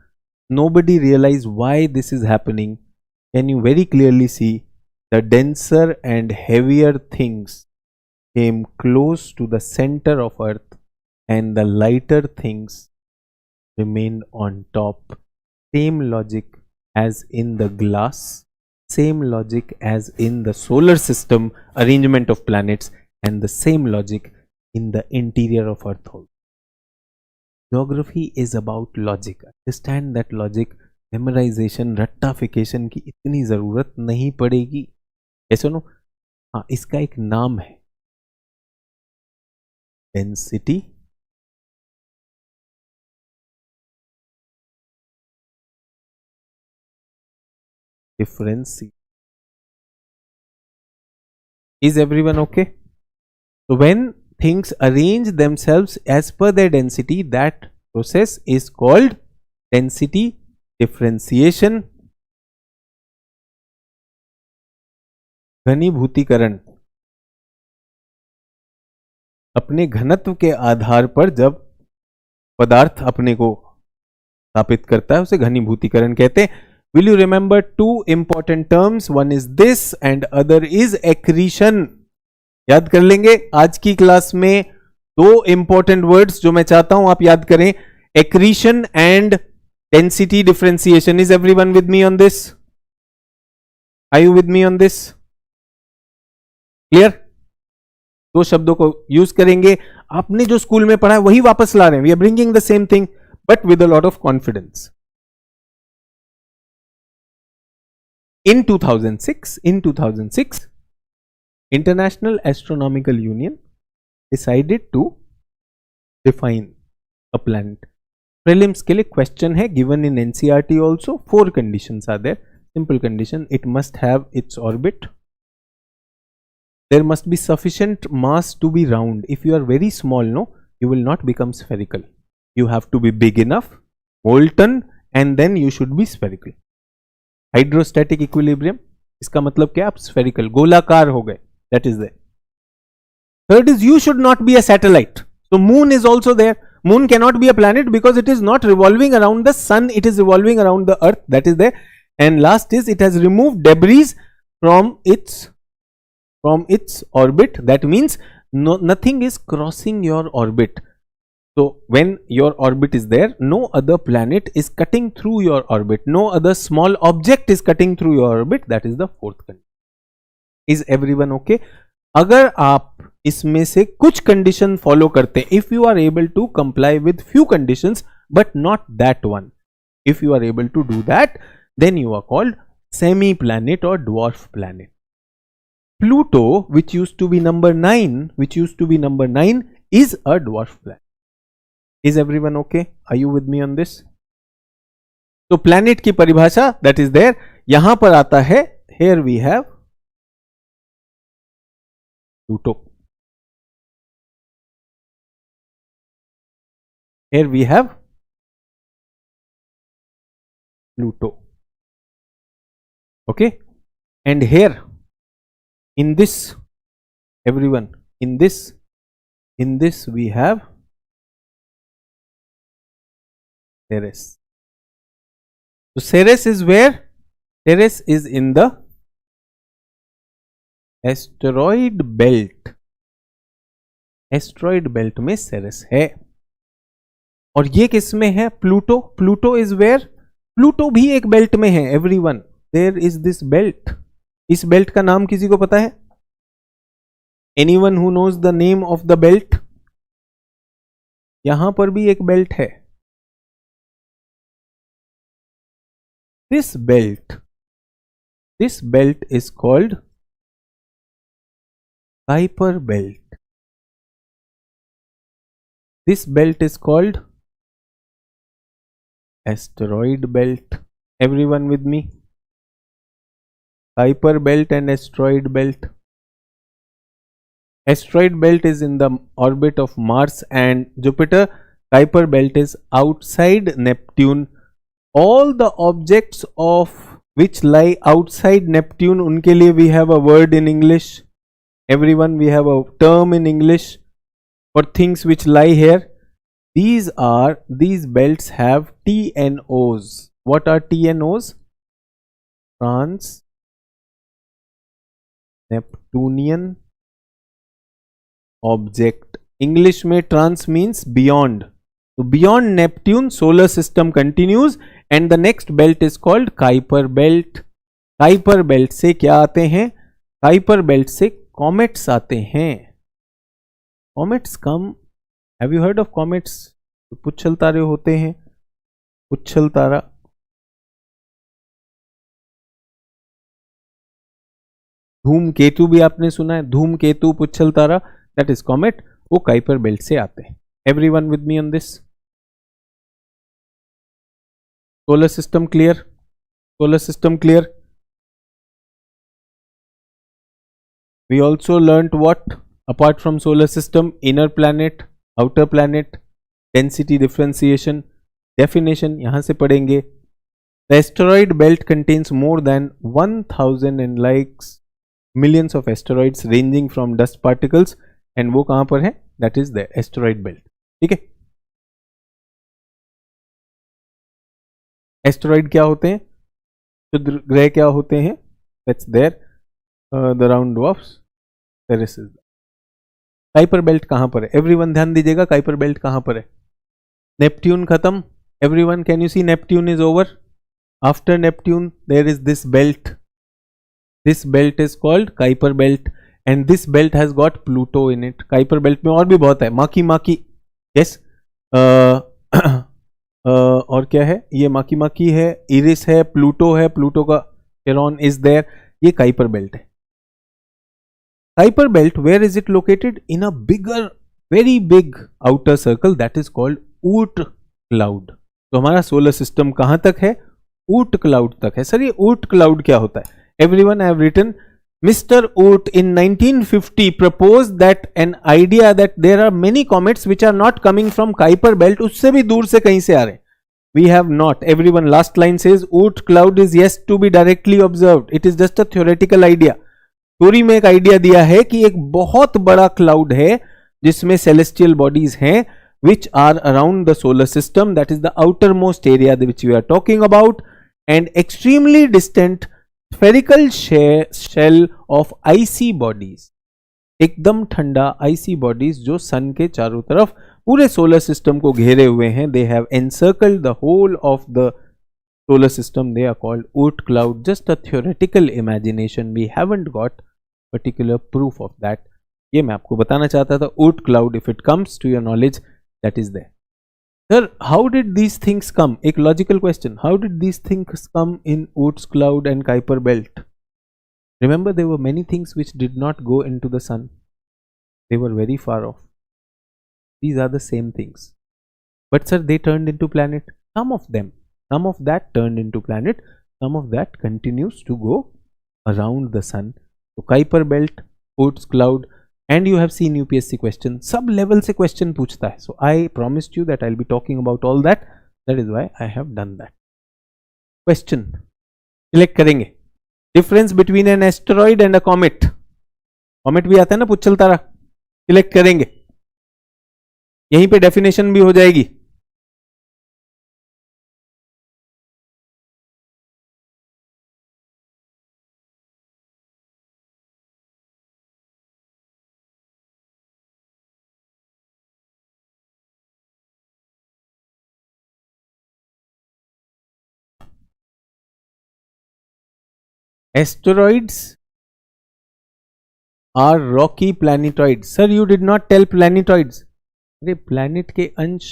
Nobody realized why this is happening. Can you very clearly see the denser and heavier things came close to the center of Earth and the lighter things remained on top. Same logic as in the glass, same logic as in the solar system arrangement of planets, and the same logic in the interior of Earth also. Geography is about logic. Understand that logic. Memorization, रट्टाफिकेशन की इतनी जरूरत नहीं पड़ेगी. ऐसा no, हाँ, इसका एक नाम है density differentiation. Is everyone okay? So when things arrange themselves as per their density, that process is called density differentiation. घनीभूतीकरण. अपने घनत्व के आधार पर जब पदार्थ अपने को स्थापित करता है उसे घनीभूतीकरण कहते हैं. Will you remember two important terms? One is this and other is accretion. याद कर लेंगे आज की क्लास में दो important words जो मैं चाहता हूं आप याद करें. Accretion and density differentiation. Is everyone with me on this? Are you with me on this? Clear? दो शब्दों को यूज करेंगे. आपने जो स्कूल में पढ़ा है वही वापस ला रहे हैं. We are bringing the same thing but with a lot of confidence. In 2006, International Astronomical Union decided to define a planet. Prelims के लिए क्वेश्चन है given in NCERT also. 4 conditions are there. Simple condition, it must have its orbit. There must be sufficient mass to be round. If you are very small, no, you will not become spherical. You have to be big enough, molten, and then you should be spherical. Hydrostatic equilibrium, इसका मतलब क्या? आप spherical, गोलाकार हो गए. That is there. Third is you should not be a satellite. So moon is also there. Moon cannot be a planet because it is not revolving around the sun. It is revolving around the earth. That is there. And last is it has removed debris from its orbit. That means nothing is crossing your orbit. So when your orbit is there, no other planet is cutting through your orbit. No other small object is cutting through your orbit. That is the fourth condition. Is everyone okay? अगर आप इसमें से कुछ condition follow करते हैं, if you are able to comply with few conditions but not that one, if you are able to do that, then you are called semi planet or dwarf planet. Pluto, which used to be number 9, is a dwarf planet. Is everyone okay? Are you with me on this? So planet की परिभाषा that is there. यहां पर आता है, here we have Pluto. Here we have Pluto. Okay, and here in this, everyone, in this we have Ceres. So Ceres is where? Ceres is in the asteroid belt. Asteroid belt में Ceres है. और ये किस में है? Pluto. Pluto is where? Pluto भी एक belt में है. Everyone, there is this belt. इस बेल्ट का नाम किसी को पता है? Anyone who knows the name of the belt? यहां पर भी एक बेल्ट है. This belt is called Kuiper belt. This belt is called asteroid belt. Everyone with me? Kuiper belt and asteroid belt. Asteroid belt is in the orbit of Mars and Jupiter. Kuiper belt is outside Neptune. All the objects of which lie outside Neptune, उनके लिए we have a word in English. Everyone, we have a term in English for things which lie here. These belts have TNOs. What are TNOs? Trans Neptunian object. English में trans means beyond. So beyond Neptune, solar system continues and the next belt is called Kuiper belt. Kuiper belt से क्या आते हैं? Kuiper belt से comets आते हैं. Comets come. Have you heard of comets? पुच्छल तारे होते हैं. पुच्छल तारा. धूमकेतु भी आपने सुना है. धूमकेतु, पुच्छल तारा, that is comet. वो Kuiper belt से आते हैं. Everyone with me on this? Solar system clear? Solar system clear? We also learnt what? Apart from solar system, inner planet, outer planet, density differentiation, definition यहाँ से पढ़ेंगे. The asteroid belt contains more than 1000 and likes millions of asteroids ranging from dust particles. And वो कहाँ पर है? That is the asteroid belt. ठीक है. Asteroid क्या होते हैं? क्षुद्र ग्रह क्या होते हैं? That's there the round dwarfs. Ceres is. Kuiper belt कहां पर है? एवरीवन ध्यान दीजिएगा. काइपर बेल्ट कहां पर है? नेपट्यून खत्म. Everyone can you see Neptune is over. After Neptune there is this belt. This belt is called Kuiper belt and this belt has got Pluto in it. काइपर बेल्ट में और भी बहुत है. माकी यस. और क्या है? ये माकी है, इरिस है, प्लूटो है, प्लूटो का केरॉन इज देयर. ये काइपर बेल्ट है. Kuiper belt, where is it located? In a bigger very big outer circle that is called Oort cloud. तो हमारा सोलर सिस्टम कहां तक है? Oort cloud तक है. सर ये Oort cloud क्या होता है? Everyone, I have written Mr. Oort in 1950 proposed that an idea that there are many comets which are not coming from Kuiper belt, उससे भी दूर से कहीं से आ रहे हैं. We have not. Everyone, last line says Oort cloud is yet to be directly observed. It is just a theoretical idea. Theory में एक आइडिया दिया है कि एक बहुत बड़ा क्लाउड है जिसमें सेलेस्टियल बॉडीज हैं which are around the solar system, that is the outermost area which we are talking about, and extremely distant spherical shell of icy bodies, एकदम ठंडा icy bodies जो सन के चारों तरफ पूरे सोलर सिस्टम को घेरे हुए हैं. They have encircled the whole of the solar system. They are called Oort cloud. Just a theoretical imagination. We haven't got particular proof of that. ये मैं आपको बताना चाहता था. Oort cloud, if it comes to your knowledge, that is there. Sir, how did these things come? एक logical question. How did these things come in Oort cloud and Kuiper belt? Remember, there were many things which did not go into the sun. They were very far off. These are the same things. But sir, they turned into planet. Some of them. Some of that turned into planet. Some of that continues to go around the sun. So Kuiper belt, Oort cloud, and you have seen UPSC question. Sub level से question पूछता है. So I promised you that I'll be talking about all that. That is why I have done that. Question. Select करेंगे. Difference between an asteroid and a comet. Comet भी आता है ना पुच्छल तारा. Select करेंगे. यहीं पे definition भी हो जाएगी. Asteroids are rocky planetoids. Sir, you did not tell planetoids. अरे planet के अंश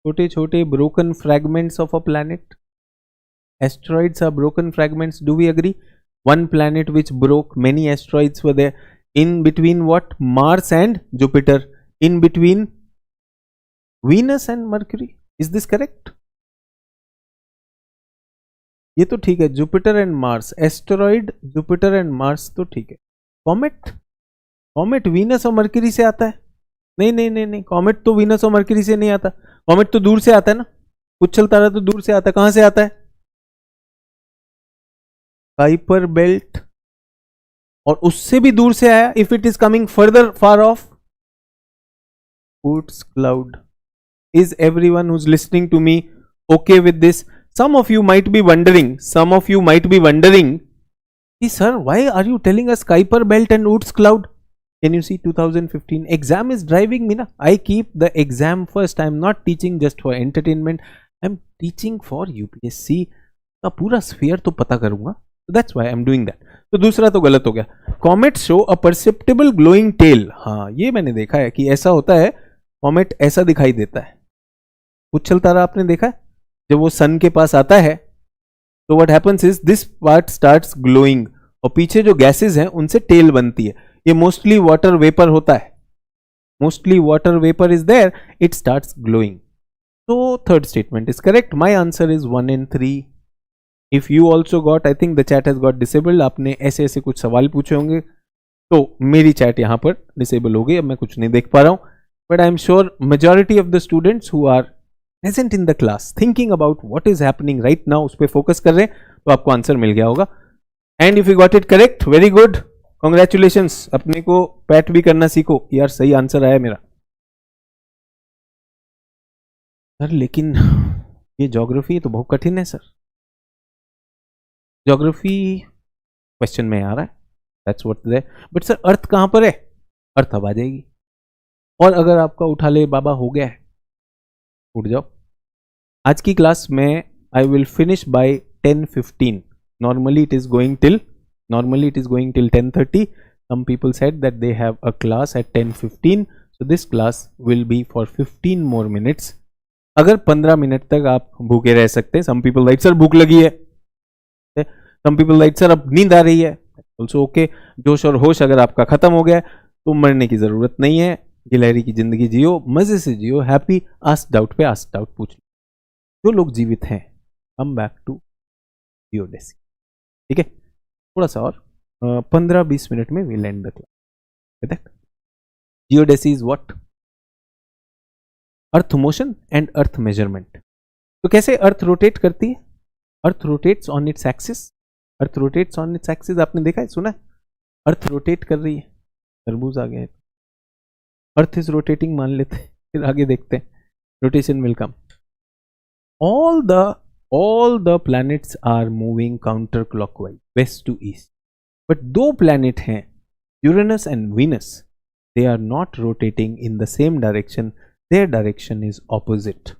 छोटे छोटे broken fragments of a planet. Asteroids are broken fragments. Do we agree? One planet which broke, many asteroids were there. In between what? Mars and Jupiter. In between Venus and Mercury. Is this correct? ये तो ठीक है. Jupiter and Mars, asteroid, Jupiter and Mars तो ठीक है. Comet, comet Venus और mercury से आता है? नहीं नहीं नहीं नहीं, कॉमेट तो वीनस और मरकरी से नहीं आता. कॉमेट तो दूर से आता है ना. पुच्छल तारा तो दूर से आता है. कहां से आता है? Kuiper belt. और उससे भी दूर से आया. If it is coming further far of, Oort cloud. Is everyone who's listening to me okay with this? Some of you might be wondering, sir, why are you telling us Kuiper belt and Oort cloud? Can you see 2015? Exam is driving me na. I keep the exam first. I am not teaching just for entertainment. I am teaching for UPSC. का पूरा sphere तो पता करूंगा. So that's why I am doing that. तो दूसरा तो गलत हो गया. Comets show a perceptible glowing tail. हाँ, ये मैंने देखा है कि ऐसा होता है. Comet ऐसा दिखाई देता है. उछल तारा आपने देखा है? जब वो सन के पास आता है तो what happens is this part starts glowing और पीछे जो गैसेस हैं उनसे टेल बनती है. ये मोस्टली वाटर वेपर होता है. Mostly water vapour is there, it starts glowing. तो third statement is correct. My answer is 1 and 3. If you also got, I think the chat has got disabled. आपने ऐसे ऐसे कुछ सवाल पूछे होंगे तो मेरी चैट यहां पर डिसेबल हो गई. अब मैं कुछ नहीं देख पा रहा हूं. But I am sure majority of the students who are present in the class thinking about what is happening right now, उस पे फोकस कर रहे हैं तो आपको आंसर मिल गया होगा. And if you got it correct, very good, congratulations. अपने को पैट भी करना सीखो. यार सही आंसर आया मेरा. सर लेकिन ये ज्योग्राफी तो बहुत कठिन है सर. ज्योग्राफी क्वेश्चन में आ रहा है. That's what is. But sir earth कहां पर है? अर्थ अब आ जाएगी. और अगर आपका उठा ले बाबा हो गया है, उठ जाओ. आज की क्लास में I will finish by 10:15. Normally it is going till 10:30. Some people said that they have a class at 10:15. So this class will be for 15 more minutes. अगर 15 मिनट तक आप भूखे रह सकते हैं. Some people like sir भूख लगी है. Some people like sir अब नींद आ रही है. Also okay. जोश और होश अगर आपका खत्म हो गया है तो मरने की जरूरत नहीं है. गिलहरी की जिंदगी जियो, मजे से जियो, हैप्पी। आस्क डाउट पे आस्क डाउट पूछ लो। जो लोग जीवित हैं, कम बैक टू जियोडेसी। ठीक है, थोड़ा सा और 15-20 मिनट में will and the class. Geodesy is what? Earth motion and earth measurement. तो कैसे अर्थ रोटेट करती है? अर्थ rotates on its axis. Earth rotates on its axis, आपने देखा है, सुना है? अर्थ रोटेट कर रही है। तरबूज आ गया है, अर्थ इज रोटेटिंग मान लेते हैं, फिर आगे देखते हैं, rotation will come. all the planets are moving counter clockwise, west to east, but दो planet हैं, Uranus and Venus, they are not rotating in the same direction, their direction is opposite.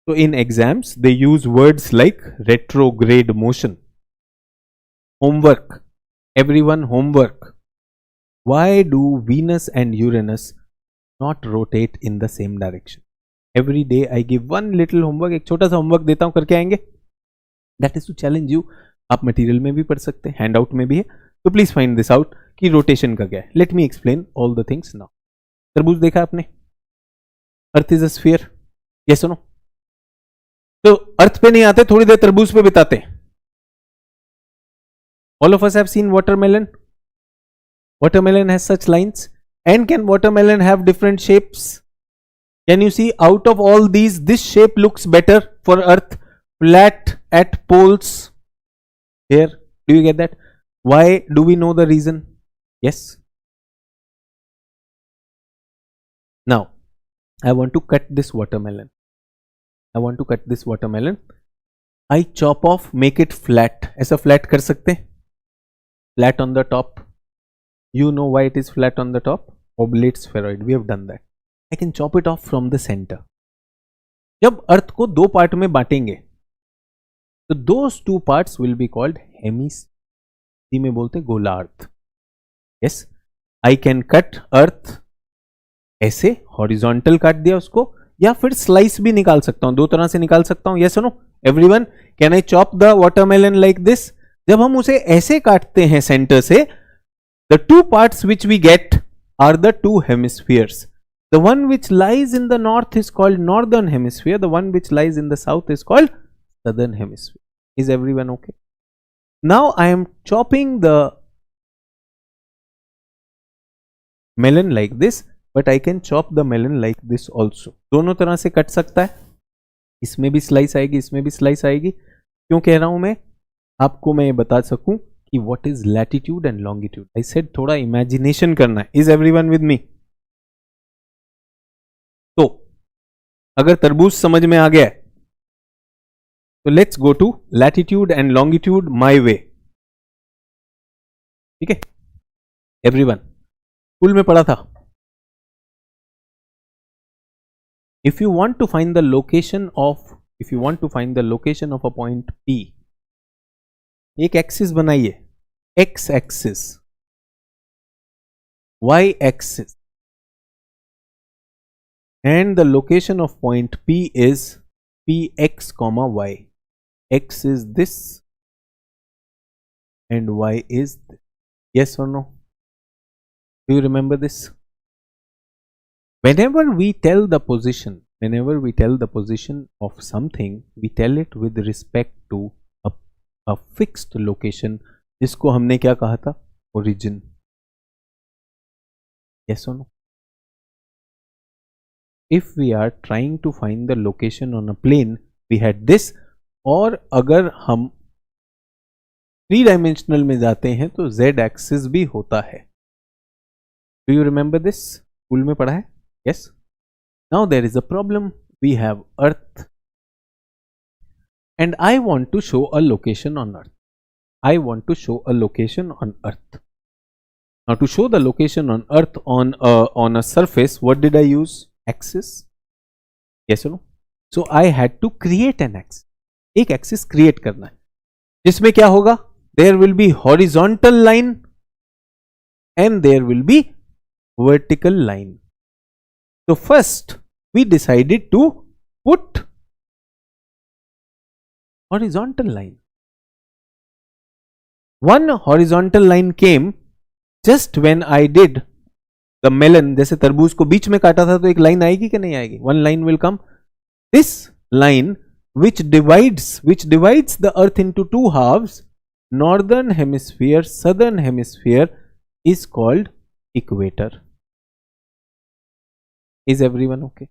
So in exams they use words like retrograde motion. Homework, everyone, homework. Why do Venus and Uranus not rotate in the same direction? Every day I give one little homework, एक छोटा सा homework देता हूं, करके आएंगे। That is to challenge you. आप material में भी पढ़ सकते हैं, हैंड आउट में भी है, तो प्लीज फाइंड दिस आउट कि रोटेशन का क्या है। Let me explain all the things now. तरबूज देखा आपने? Earth is a sphere, yes और नो? तो अर्थ पे नहीं आते, थोड़ी देर तरबूज पे बिताते हैं। All of us have seen watermelon. Watermelon has such lines. And can watermelon have different shapes? Can you see out of all these, this shape looks better for Earth, flat at poles. Here, do you get that? Why? Do we know the reason? Yes. Now, I want to cut this watermelon. I want to cut this watermelon. I chop off, make it flat. ऐसा flat कर सकते हैं? Flat on the top. You know why it is flat on the top? Oblate spheroid. We have done that. I can chop it off from the center. जब अर्थ को दो part में बांटेंगे, तो those two parts will be called hemisphere में बोलते हैं गोलार्ध। Yes, I can cut अर्थ ऐसे हॉरिजॉन्टल काट दिया उसको, या फिर स्लाइस भी निकाल सकता हूं, दो तरह से निकाल सकता हूं। Yes or no? Everyone, can I chop the watermelon like this? जब हम उसे ऐसे काटते हैं सेंटर से, the two parts which we get are the two hemispheres. The one which lies in the north is called northern hemisphere. The one which lies in the south is called southern hemisphere. Is everyone okay? Now I am chopping the melon like this, but I can chop the melon like this also. दोनों तरह से cut सकता है, इसमें भी slice आएगी, इसमें भी स्लाइस आएगी। क्यों कह रहा हूं मैं? आपको मैं बता सकूं कि what is latitude and longitude. I said थोड़ा imagination करना है। Is everyone with me? तो अगर तरबूज समझ में आ गया है, तो let's go to latitude and longitude my way. ठीक है एवरीवन, स्कूल में पढ़ा था, if you want to find the location of a point P, एक एक्सिस बनाइए, X axis, Y axis, and the location of point P is Px comma y. X is this and y is this. Yes or no? Do you remember this? Whenever we tell the position of something, we tell it with respect to a fixed location, जिसको हमने क्या कहा था? Origin. Yes or no? If we are trying to find the location on a plane, we had this. और अगर हम 3 dimensional में जाते हैं तो z axis भी होता है। Do you remember this? School में पढ़ा है? Yes. Now there is a problem. We have Earth, and I want to show a location on Earth. Now to show the location on Earth on a surface, what did I use? Axis. Yes or no? So I had to create an axis. एक axis create करना है, जिसमें क्या होगा? There will be horizontal line and there will be vertical line. So first we decided to put horizontal line. One horizontal line came just when I did the melon, जैसे तरबूज को बीच में काटा था तो एक लाइन आएगी कि नहीं आएगी? One line will come. This line which divides the earth into two halves, northern hemisphere, southern hemisphere, is called equator. Is everyone okay?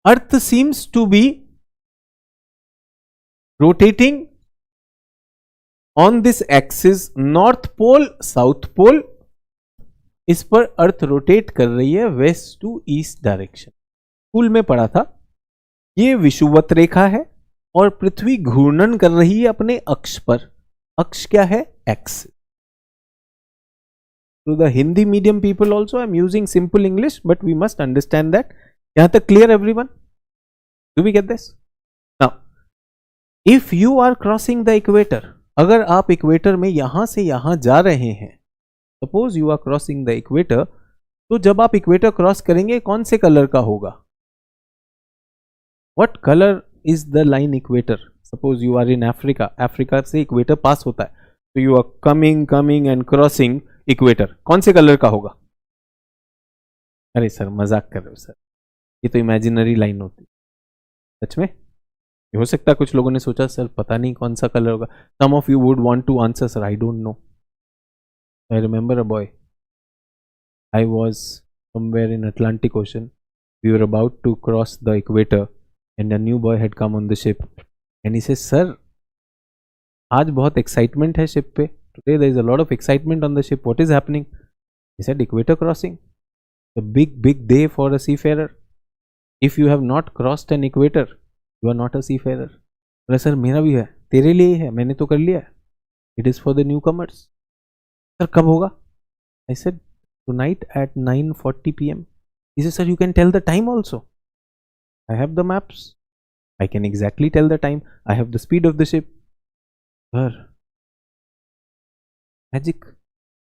Earth seems to be rotating on this axis, north pole, south pole. इस पर earth rotate कर रही है west to east direction. School में पढ़ा था, ये विषुवत रेखा है और पृथ्वी घूर्णन कर रही है अपने अक्ष पर. अक्ष क्या है? Axis. To the Hindi medium people also I am using simple English, but we must understand that. यहां तक clear everyone? Do we get this? Now if you are crossing the equator, अगर आप इक्वेटर में यहां से यहां जा रहे हैं, suppose you are crossing the equator, तो जब आप इक्वेटर क्रॉस करेंगे कौन से कलर का होगा? What color is the line equator? Suppose you are in Africa. Africa से इक्वेटर पास होता है, तो you are coming and crossing equator. कौन से कलर का होगा? अरे सर मजाक कर रहे हो सर, ये तो इमेजिनरी लाइन होती है. सच में ये हो सकता है कुछ लोगों ने सोचा सर पता नहीं कौन सा कलर होगा. Some of you would want to answer, sir, I don't know. I remember a boy. I was somewhere in Atlantic Ocean. We were about to cross the equator. And a new boy had come on the ship, and he says, "Sir, आज बहुत excitement है ship पे. Today there is a lot of excitement on the ship. What is happening?" He said, "Equator crossing. The big day for a seafarer. If you have not crossed an equator, you are not a seafarer." बोला sir मेरा भी है, तेरे लिए ही है, मैंने तो कर लिया. It is for the newcomers. Sir कब होगा? I said, "Tonight at 9:40 p.m." He said, "Sir, you can tell the time also." I have the maps. I can exactly tell the time. I have the speed of the ship. Sir, magic.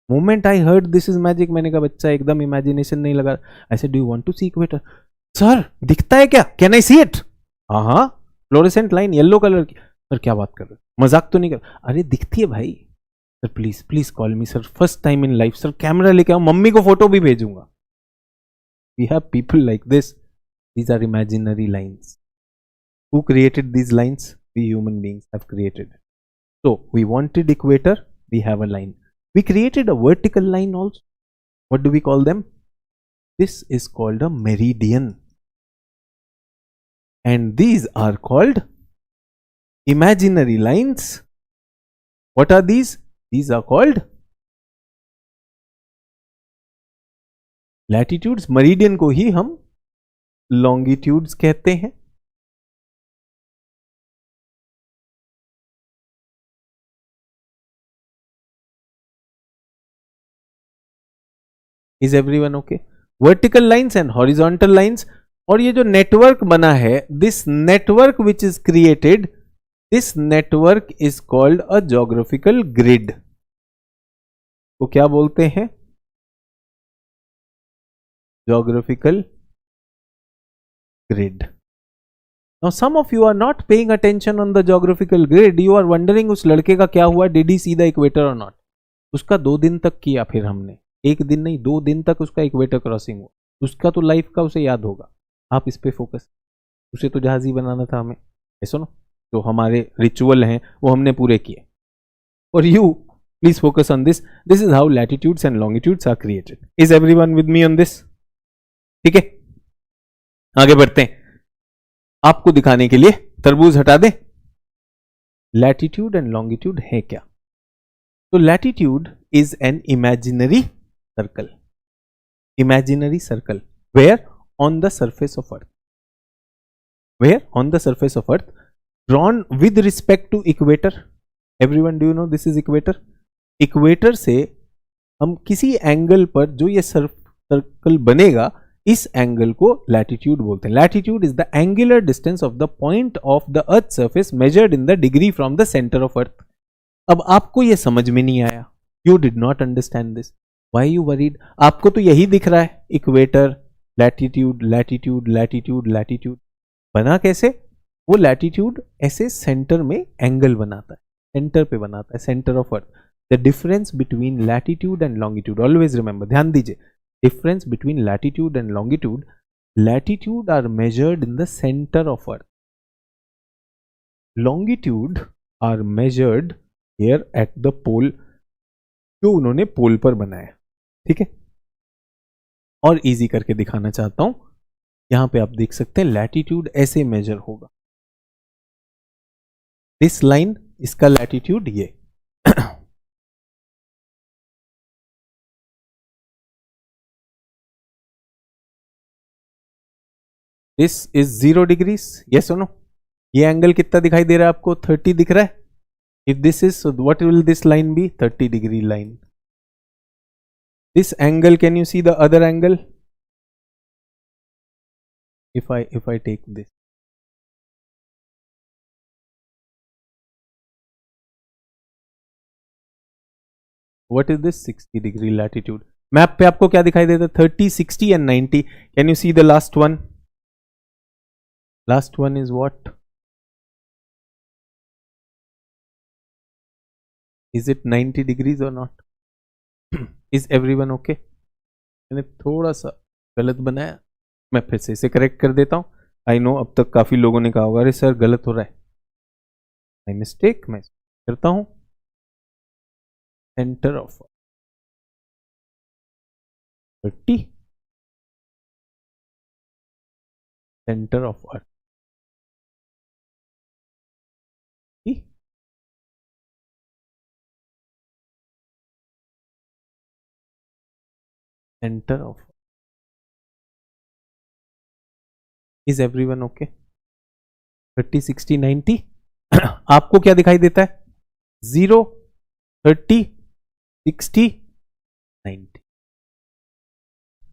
Moment I heard this is magic, मैंने कहा बच्चा एकदम imagination नहीं लगा. I said, "Do you want to see equator?" Sir, दिखता है क्या? Can I see it? हाँ, फ्लोरेसेंट लाइन येलो कलर की. सर क्या बात कर रहे हो? मजाक तो नहीं कर? अरे दिखती है भाई. Sir please call me sir, first time in life sir, camera लेके आओ, मम्मी को फोटो भी भेजूंगा. We have people like this. These are imaginary lines. Who created these lines? We human beings have created. So we wanted equator, we have a line. We created a vertical line also. What do we call them? This is called a meridian. And these are called imaginary lines. What are these? These are called latitudes. Meridian को ही हम longitudes कहते हैं. Is everyone okay? Vertical lines and horizontal lines. और ये जो network बना है, this network which is created, this network is called a geographical grid. तो क्या बोलते हैं? Geographical grid. Now some of you are not paying attention on the geographical grid. You are wondering उस लड़के का क्या हुआ? Did he see the equator or not? उसका 2 दिन तक किया, फिर हमने 1 दिन नहीं 2 दिन तक उसका इक्वेटर क्रॉसिंग हुआ. उसका तो लाइफ का उसे याद होगा. आप इस पे फोकस. उसे तो जहाज ही बनाना था हमें. ऐसा ना, जो हमारे रिचुअल हैं वो हमने पूरे किए. और you please focus on this. This is how latitudes and longitudes are created. Is everyone with me on this? ठीक है, आगे बढ़ते हैं. आपको दिखाने के लिए तरबूज हटा दें. लैटिट्यूड एंड लॉन्गिट्यूड है क्या? तो latitude is an imaginary circle. Imaginary circle where on the surface of earth. Where? On the surface of earth, drawn with respect to equator. Everyone, do you know this is equator? Equator से हम किसी angle पर जो ये circle बनेगा, इस angle को latitude बोलते हैं. Latitude is the angular distance of the point of the earth surface measured in the degree from the centre of अर्थ. अब आपको ये समझ में नहीं आया. You did not understand this. Why you worried? आपको तो यही दिख रहा है, equator, latitude, latitude, latitude, latitude. बना कैसे? वो लैटिट्यूड ऐसे सेंटर में एंगल बनाता है, सेंटर पे बनाता है, centre of earth. The difference between latitude and longitude, always remember, ध्यान दीजिए, difference between latitude and longitude, latitude are measured in the centre of earth, longitude are measured here at the pole, जो उन्होंने पोल पर बनाया, ठीक है। और easy करके दिखाना चाहता हूं, यहां पे आप देख सकते हैं लैटिट्यूड ऐसे मेजर होगा, दिस लाइन, इसका लैटिट्यूड ये दिस इज 0 डिग्रीज, यस और नो। ये एंगल कितना दिखाई दे रहा है आपको? 30 दिख रहा है। If this is, what will this line be? 30 degree line. This angle, can you see the other angle? if I take this, what is this? 60 degree latitude. Map पे आपको क्या दिखाई देता है? 30, 60 and 90. Can you see the last one? Last one is what? Is it 90 degrees or not? Is everyone okay? मैंने थोड़ा सा गलत बनाया, मैं फिर से इसे करेक्ट कर देता हूं। आई नो अब तक काफी लोगों ने कहा होगा अरे सर गलत हो रहा है, माय मिस्टेक, मैं करता हूं। Centre of 30, centre of earth, centre of, is everyone okay? 30, 60, 90 आपको क्या दिखाई देता है? 0, 30, 60, 90।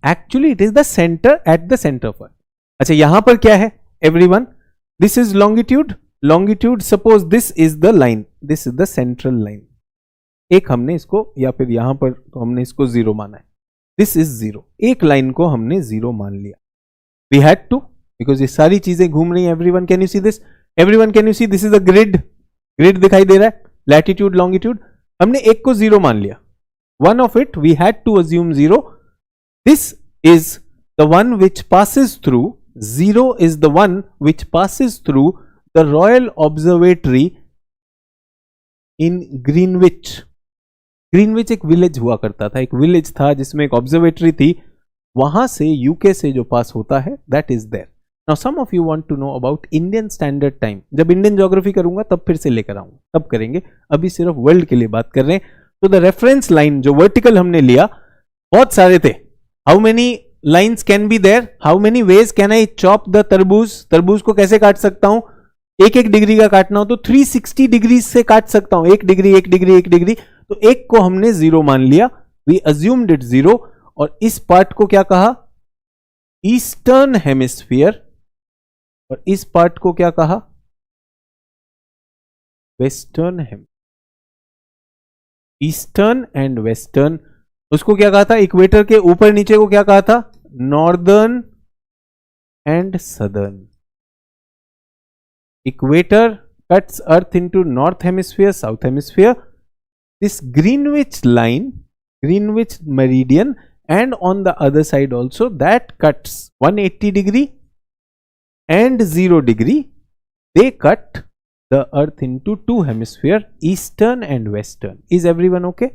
Actually it is the centre, at the centre of अर्थ। अच्छा यहां पर क्या है everyone? This is longitude, longitude, suppose this is the line, this is the central line. एक हमने इसको, या फिर यहां पर तो हमने इसको 0 माना है, दिस इज 0, एक लाइन को हमने 0 मान लिया। वी हैड टू, बिकॉज ये सारी चीजें घूम रही हैं। Everyone can you see this? Everyone can you see this is a grid, grid दिखाई दे रहा है, लैटिट्यूड लॉन्गिट्यूड, हमने एक को 0 मान लिया। One of it we had to assume 0, this is the one which passes through, 0 is the one which passes through the Royal Observatory in Greenwich. Greenwich एक विलेज हुआ करता था, एक विलेज था जिसमें एक ऑब्जर्वेटरी थी, वहां से यूके से जो पास होता है, that is there. Now some of you want to know about Indian standard time. जब इंडियन ज्योग्राफी करूंगा तब फिर से लेकर आऊंगा, तब करेंगे, अभी सिर्फ वर्ल्ड के लिए बात कर रहे हैं। तो द रेफरेंस लाइन जो वर्टिकल हमने लिया, बहुत सारे थे। How many lines can be there? How many ways can I chop the तरबूज? तरबूज को कैसे काट सकता हूं? एक एक डिग्री का काटना हो तो 360 डिग्री से काट सकता हूं, 1 डिग्री 1 डिग्री 1 डिग्री। तो एक को हमने 0 मान लिया, वी अज्यूम्ड इट 0, और इस पार्ट को क्या कहा? ईस्टर्न हेमिस्फीयर, और इस पार्ट को क्या कहा? Western hem, eastern and western. उसको क्या कहा था? इक्वेटर के ऊपर नीचे को क्या कहा था? Northern and southern. Equator cuts earth into north hemisphere, south hemisphere. This Greenwich line, Greenwich meridian, and on the other side also, that cuts 180 degree and 0 degree. They cut the earth into two hemisphere, eastern and western. Is everyone okay?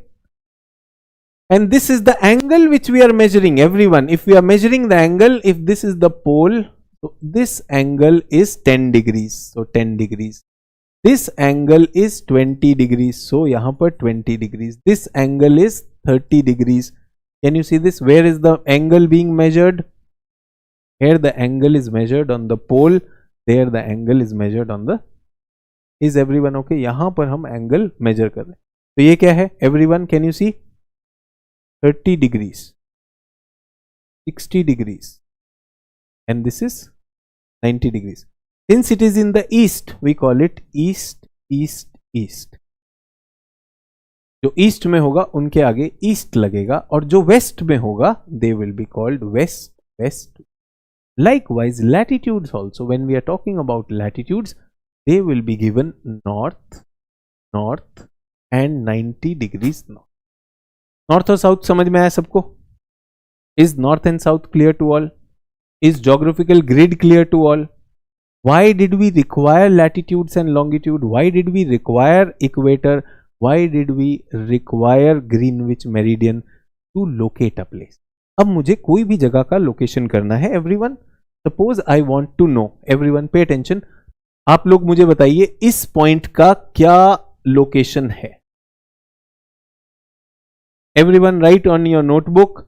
And this is the angle which we are measuring, everyone. If we are measuring the angle, if this is the pole, so this angle is 10 degrees, so 10 degrees. This angle is 20 degrees, so yahan par 20 degrees. This angle is 30 degrees. Can you see this? Where is the angle being measured? Here the angle is measured on the pole. There the angle is measured on the. Is everyone okay? यहाँ पर हम angle measure कर रहे हैं। तो ये क्या है? Everyone can you see? 30 degrees, 60 degrees, and this is 90 degrees. Since it is in the east, we call it east, east, east. जो ईस्ट में होगा उनके आगे ईस्ट लगेगा, और जो वेस्ट में होगा they will be called west, west. Likewise, latitudes also, when we are talking about latitudes, they will be given north, north and 90 degrees north. North और साउथ समझ में आया सबको? Is north and south clear to all? Is geographical grid clear to all? Why did we require latitudes and longitude? Why did we require equator? Why did we require Greenwich meridian to locate a place? अब मुझे कोई भी जगह का location करना है everyone. Suppose I want to know, everyone pay attention, आप लोग मुझे बताइए इस पॉइंट का क्या लोकेशन है। Everyone right on your notebook,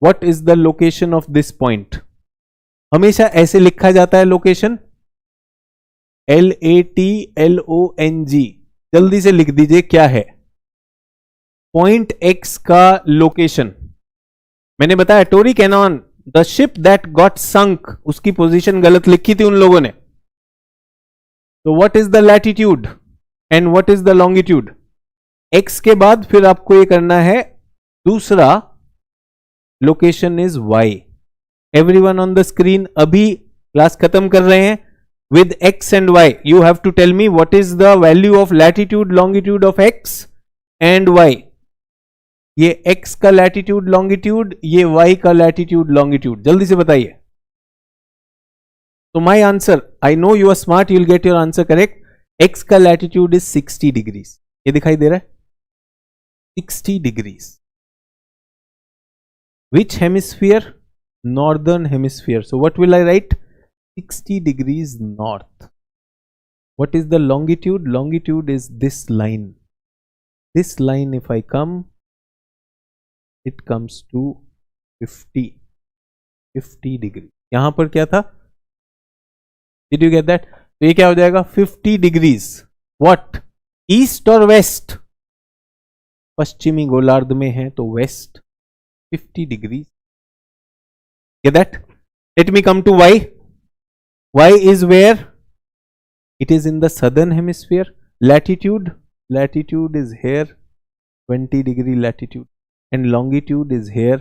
what is the location of this point? हमेशा ऐसे लिखा जाता है लोकेशन, LATLONG। जल्दी से लिख दीजिए क्या है पॉइंट एक्स का लोकेशन। मैंने बताया Torrey Canyon, the ship that got sunk, उसकी पोजीशन गलत लिखी थी उन लोगों ने। तो what is the latitude and what is the longitude? X के बाद फिर आपको ये करना है दूसरा location is Y. Everyone on the screen, अभी क्लास खत्म कर रहे हैं with x and y. You have to tell me what is the value of latitude longitude of x and y. ये x का latitude longitude, ये y का latitude longitude, जल्दी से बताइए। तो my answer, I know you are smart, you will get your answer correct. x का latitude is 60 degrees. ये दिखाई दे रहा है 60 degrees. Which hemisphere? Northern hemisphere. So what will I write? 60 degrees north. What is the longitude? Longitude is this line. This line, if I come, it comes to 50 degree. यहां पर क्या था? Did you get that? तो ये क्या हो जाएगा 50 degrees. What? East or west? पश्चिमी गोलार्ध में है तो west 50 degrees. Get that? Let me come to y. Y is where? It is in the southern hemisphere. Latitude? Latitude is here, 20 degree latitude. And longitude is here.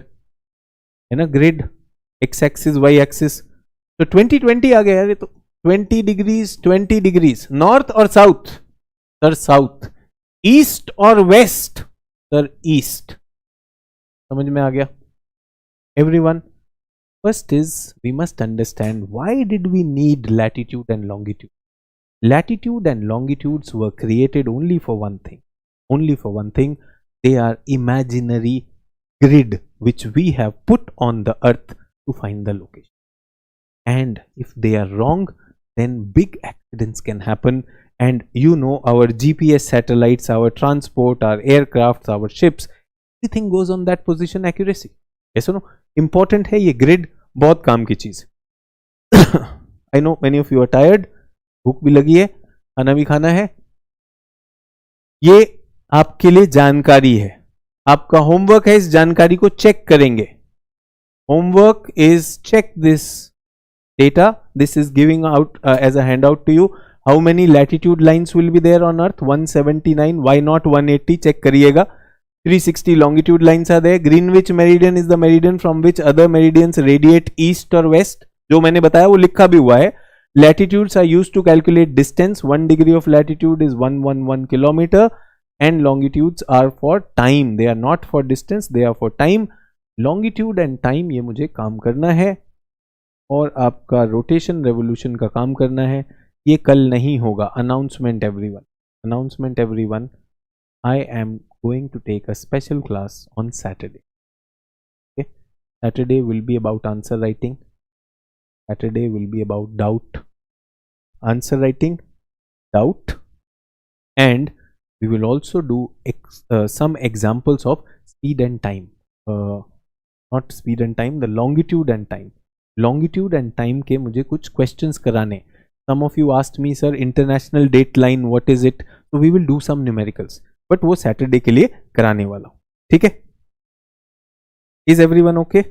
है ना grid, x axis, y axis. तो 20 आ गया यार ये तो। 20 degrees, 20 degrees. North और south? Sir south. East और west? Sir east. समझ में आ गया? Everyone. First is, we must understand why did we need latitude and longitude. Latitude and longitudes were created only for one thing. Only for one thing. They are imaginary grid which we have put on the earth to find the location. And if they are wrong, then big accidents can happen. And you know our GPS satellites, our transport, our aircrafts, our ships, everything goes on that position accuracy. Yes or no? Important है ये grid, बहुत काम की चीज। I know many of you are tired, भूख भी लगी है, खाना भी खाना है। ये आपके लिए जानकारी है, आपका होमवर्क है, इस जानकारी को चेक करेंगे। Homework is check this data, this is giving out as a hand out to you. How many latitude lines will be there on earth? 179, why not 180? Check करिएगा। 360 longitude lines are there. Greenwich meridian is the meridian from which other meridians radiate east or west. जो मैंने बताया वो लिखा भी हुआ है। Latitudes are used to calculate distance. 1 degree of latitude is 111 kilometer and longitudes are for time. They are not for distance, they are for time. Longitude and time ये मुझे काम करना है और आपका rotation revolution का काम करना है। ये कल नहीं होगा। Announcement everyone. Announcement everyone. I am going to take a special class on Saturday. Okay, Saturday will be about answer writing. Saturday will be about doubt, answer writing, doubt, and we will also do some examples of speed and time. Not speed and time, the longitude and time. Longitude and time के मुझे कुछ questions कराने. Some of you asked me, sir, international date line, what is it? So we will do some numericals. But वो Saturday के लिए कराने वाला हूं, ठीक है? Is everyone okay?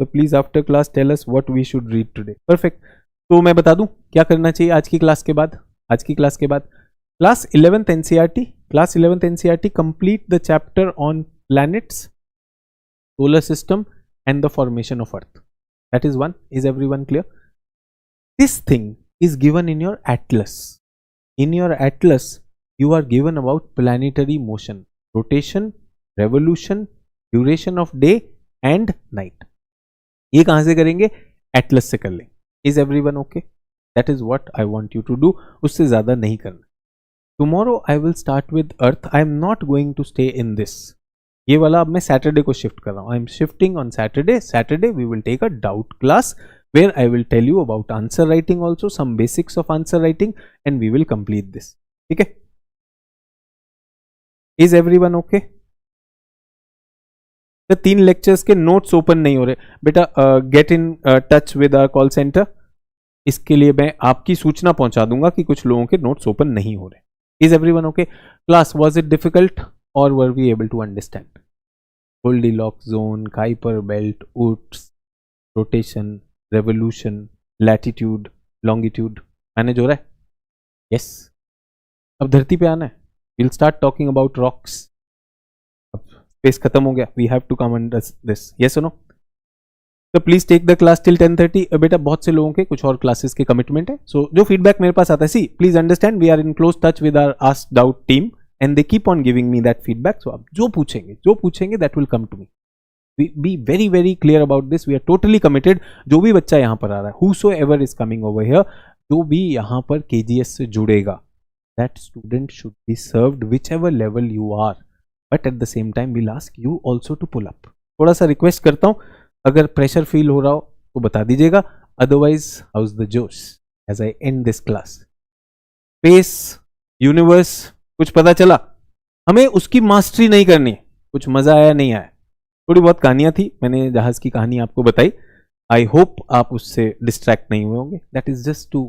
तो please after class tell us what we should read today. Perfect. तो मैं बता दूं क्या करना चाहिए आज की क्लास के बाद। आज की क्लास के बाद class 11th NCERT, class 11th NCERT complete the chapter on planets, solar system and the formation of earth. That is one. Is everyone clear? This thing is given in your Atlas, in your atlas you are given about planetary motion, rotation, revolution, duration of day and night. ये कहां से करेंगे? Atlas से कर लेंगे. Is everyone okay? That is what I want you to do. उससे ज्यादा नहीं करना. Tomorrow I will start with earth. I am not going to stay in this. ये वाला अब मैं सैटरडे को शिफ्ट कर रहा हूं. I am shifting on Saturday we will take a doubt class where I will tell you about answer writing also, some basics of answer writing, and we will complete this. ठीक है? Is everyone okay? The 3 lectures के notes open नहीं हो रहे बेटा. Get in touch with our call center. इसके लिए मैं आपकी सूचना पहुंचा दूंगा कि कुछ लोगों के notes open नहीं हो रहे. Is everyone okay? Class, was it difficult or were we able to understand? Goldilocks zone, Kuiper belt, Oots, rotation, revolution, latitude, longitude manage हो रहा है? यस. अब धरती पे आना है. Will start talking about rocks. अब स्पेस खत्म हो गया. We have to come under this. Yes और नो? तो please take the class till 10:30. बेटा बहुत से लोगों के कुछ और क्लासेस के कमिटमेंट है. सो जो फीडबैक मेरे पास आता है, see please understand we are in close touch with our ask doubt team and they keep on giving me that feedback. So आप जो पूछेंगे that will come to me. Be very very clear about this. We are totally committed. जो भी बच्चा यहाँ पर आ रहा है, whosoever is coming over here, जो भी यहाँ पर KGS से जुड़ेगा, that student should be served whichever level you are. But at the same time, we'll ask you also to pull up. थोड़ा सा रिक्वेस्ट करता हूँ, अगर प्रेशर फील हो रहा हो तो बता दीजिएगा. Otherwise, how's the josh as I end this class? Space, universe, कुछ पता चला? हमें उसकी मास्टरी नहीं करनी. कुछ मजा आया नहीं आया? थोड़ी बहुत कहानियां थी, मैंने जहाज की कहानी आपको बताई. आई होप आप उससे डिस्ट्रैक्ट नहीं हुए होंगे. That is just to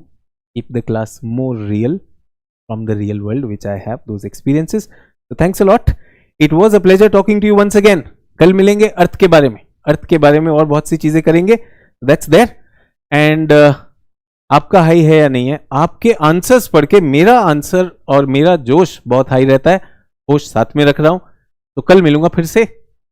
keep the class more real from the real world which I have those experiences. तो thanks a lot. It was a pleasure talking to you once again. कल मिलेंगे अर्थ के बारे में और बहुत सी चीजें करेंगे. That's there. एंड आपका हाई है या नहीं है? आपके आंसर्स पढ़ के मेरा आंसर और मेरा जोश बहुत हाई रहता है. होश साथ में रख रहा हूं. तो कल मिलूंगा फिर से.